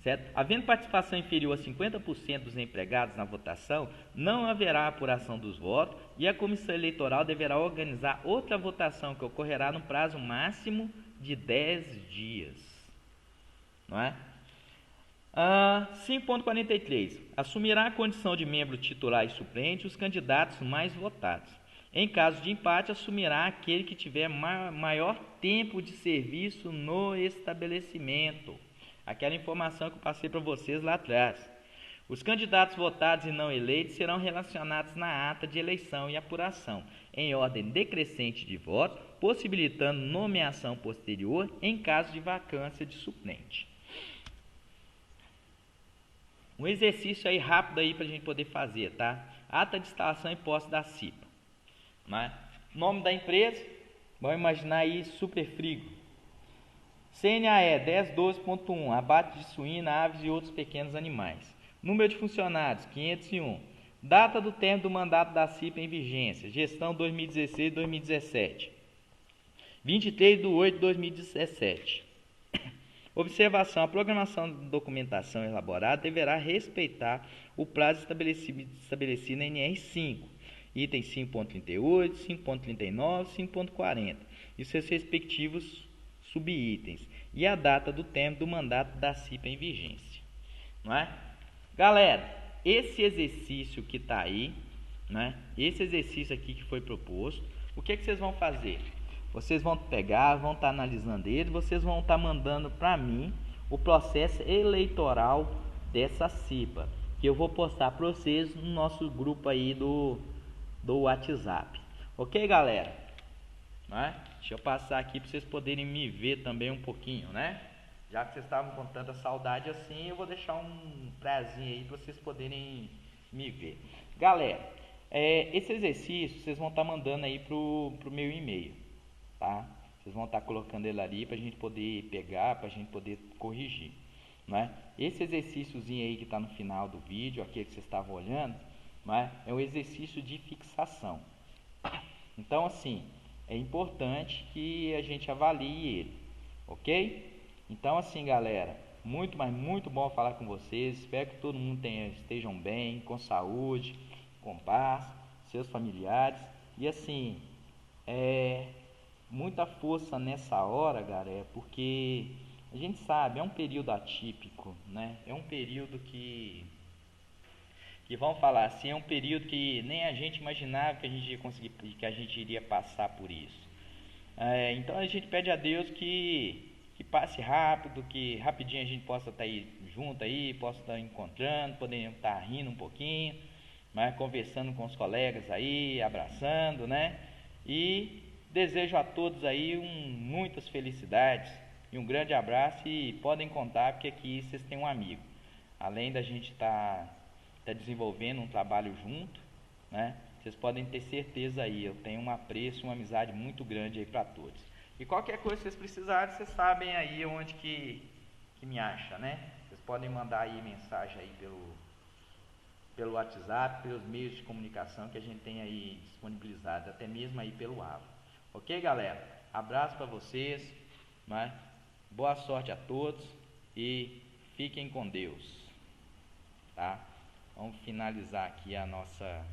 Certo? Havendo participação inferior a 50% dos empregados na votação, não haverá apuração dos votos e a comissão eleitoral deverá organizar outra votação que ocorrerá no prazo máximo de 10 dias. Não é? 5.43. Assumirá a condição de membro titular e suplente os candidatos mais votados. Em caso de empate, assumirá aquele que tiver maior tempo de serviço no estabelecimento. Aquela informação que eu passei para vocês lá atrás. Os candidatos votados e não eleitos serão relacionados na ata de eleição e apuração, em ordem decrescente de voto, possibilitando nomeação posterior em caso de vacância de suplente. Um exercício aí rápido aí para a gente poder fazer, tá? Ata de instalação e posse da CIPA. Né? Nome da empresa, vamos imaginar aí Superfrigo. CNAE 1012.1, abate de suína, aves e outros pequenos animais. Número de funcionários, 501. Data do término do mandato da CIPA em vigência, gestão 2016-2017. 23 de 8 de 2017. Observação: a programação da documentação elaborada deverá respeitar o prazo estabelecido na NR5, itens 5.38, 5.39, 5.40 e seus respectivos subitens, e a data do término do mandato da CIPA em vigência. Não é? Galera, esse exercício que está aí, né? Esse exercício aqui que foi proposto, o que vocês vão fazer? Vocês vão pegar, vão estar analisando ele, vocês vão estar mandando para mim o processo eleitoral dessa CIPA, que eu vou postar para vocês no nosso grupo aí do WhatsApp. Ok, galera? Né? Deixa eu passar aqui para vocês poderem me ver também um pouquinho, né? Já que vocês estavam com tanta saudade assim, eu vou deixar um prazinho aí para vocês poderem me ver. Galera, esse exercício vocês vão estar mandando aí pro meu e-mail, tá? Vocês vão estar colocando ele ali para a gente poder pegar, para a gente poder corrigir, né? Esse exercíciozinho aí que está no final do vídeo, aquele que vocês estavam olhando, né? É um exercício de fixação. Então, assim, é importante que a gente avalie ele, ok? Então, assim, galera, muito, mas muito bom falar com vocês. Espero que todo mundo estejam bem, com saúde, com paz, seus familiares. E, assim, muita força nessa hora, galera, porque a gente sabe, é um período atípico, né? É um período que vamos falar assim, é um período que nem a gente imaginava que a gente ia conseguir, que a gente iria passar por isso. Então a gente pede a Deus que passe rápido, que rapidinho a gente possa estar aí junto aí, possa estar encontrando, podemos estar rindo um pouquinho, mas conversando com os colegas aí, abraçando, né? E desejo a todos aí muitas felicidades e um grande abraço, e podem contar porque aqui vocês têm um amigo. Além da gente estar desenvolvendo um trabalho junto, né? Vocês podem ter certeza aí, eu tenho um apreço, uma amizade muito grande aí para todos. E qualquer coisa que vocês precisarem, vocês sabem aí onde que me acha, né? Vocês podem mandar aí mensagem aí pelo WhatsApp, pelos meios de comunicação que a gente tem aí disponibilizados, até mesmo aí pelo AVA. Ok, galera? Abraço para vocês, né? Boa sorte a todos e fiquem com Deus, tá? Vamos finalizar aqui a nossa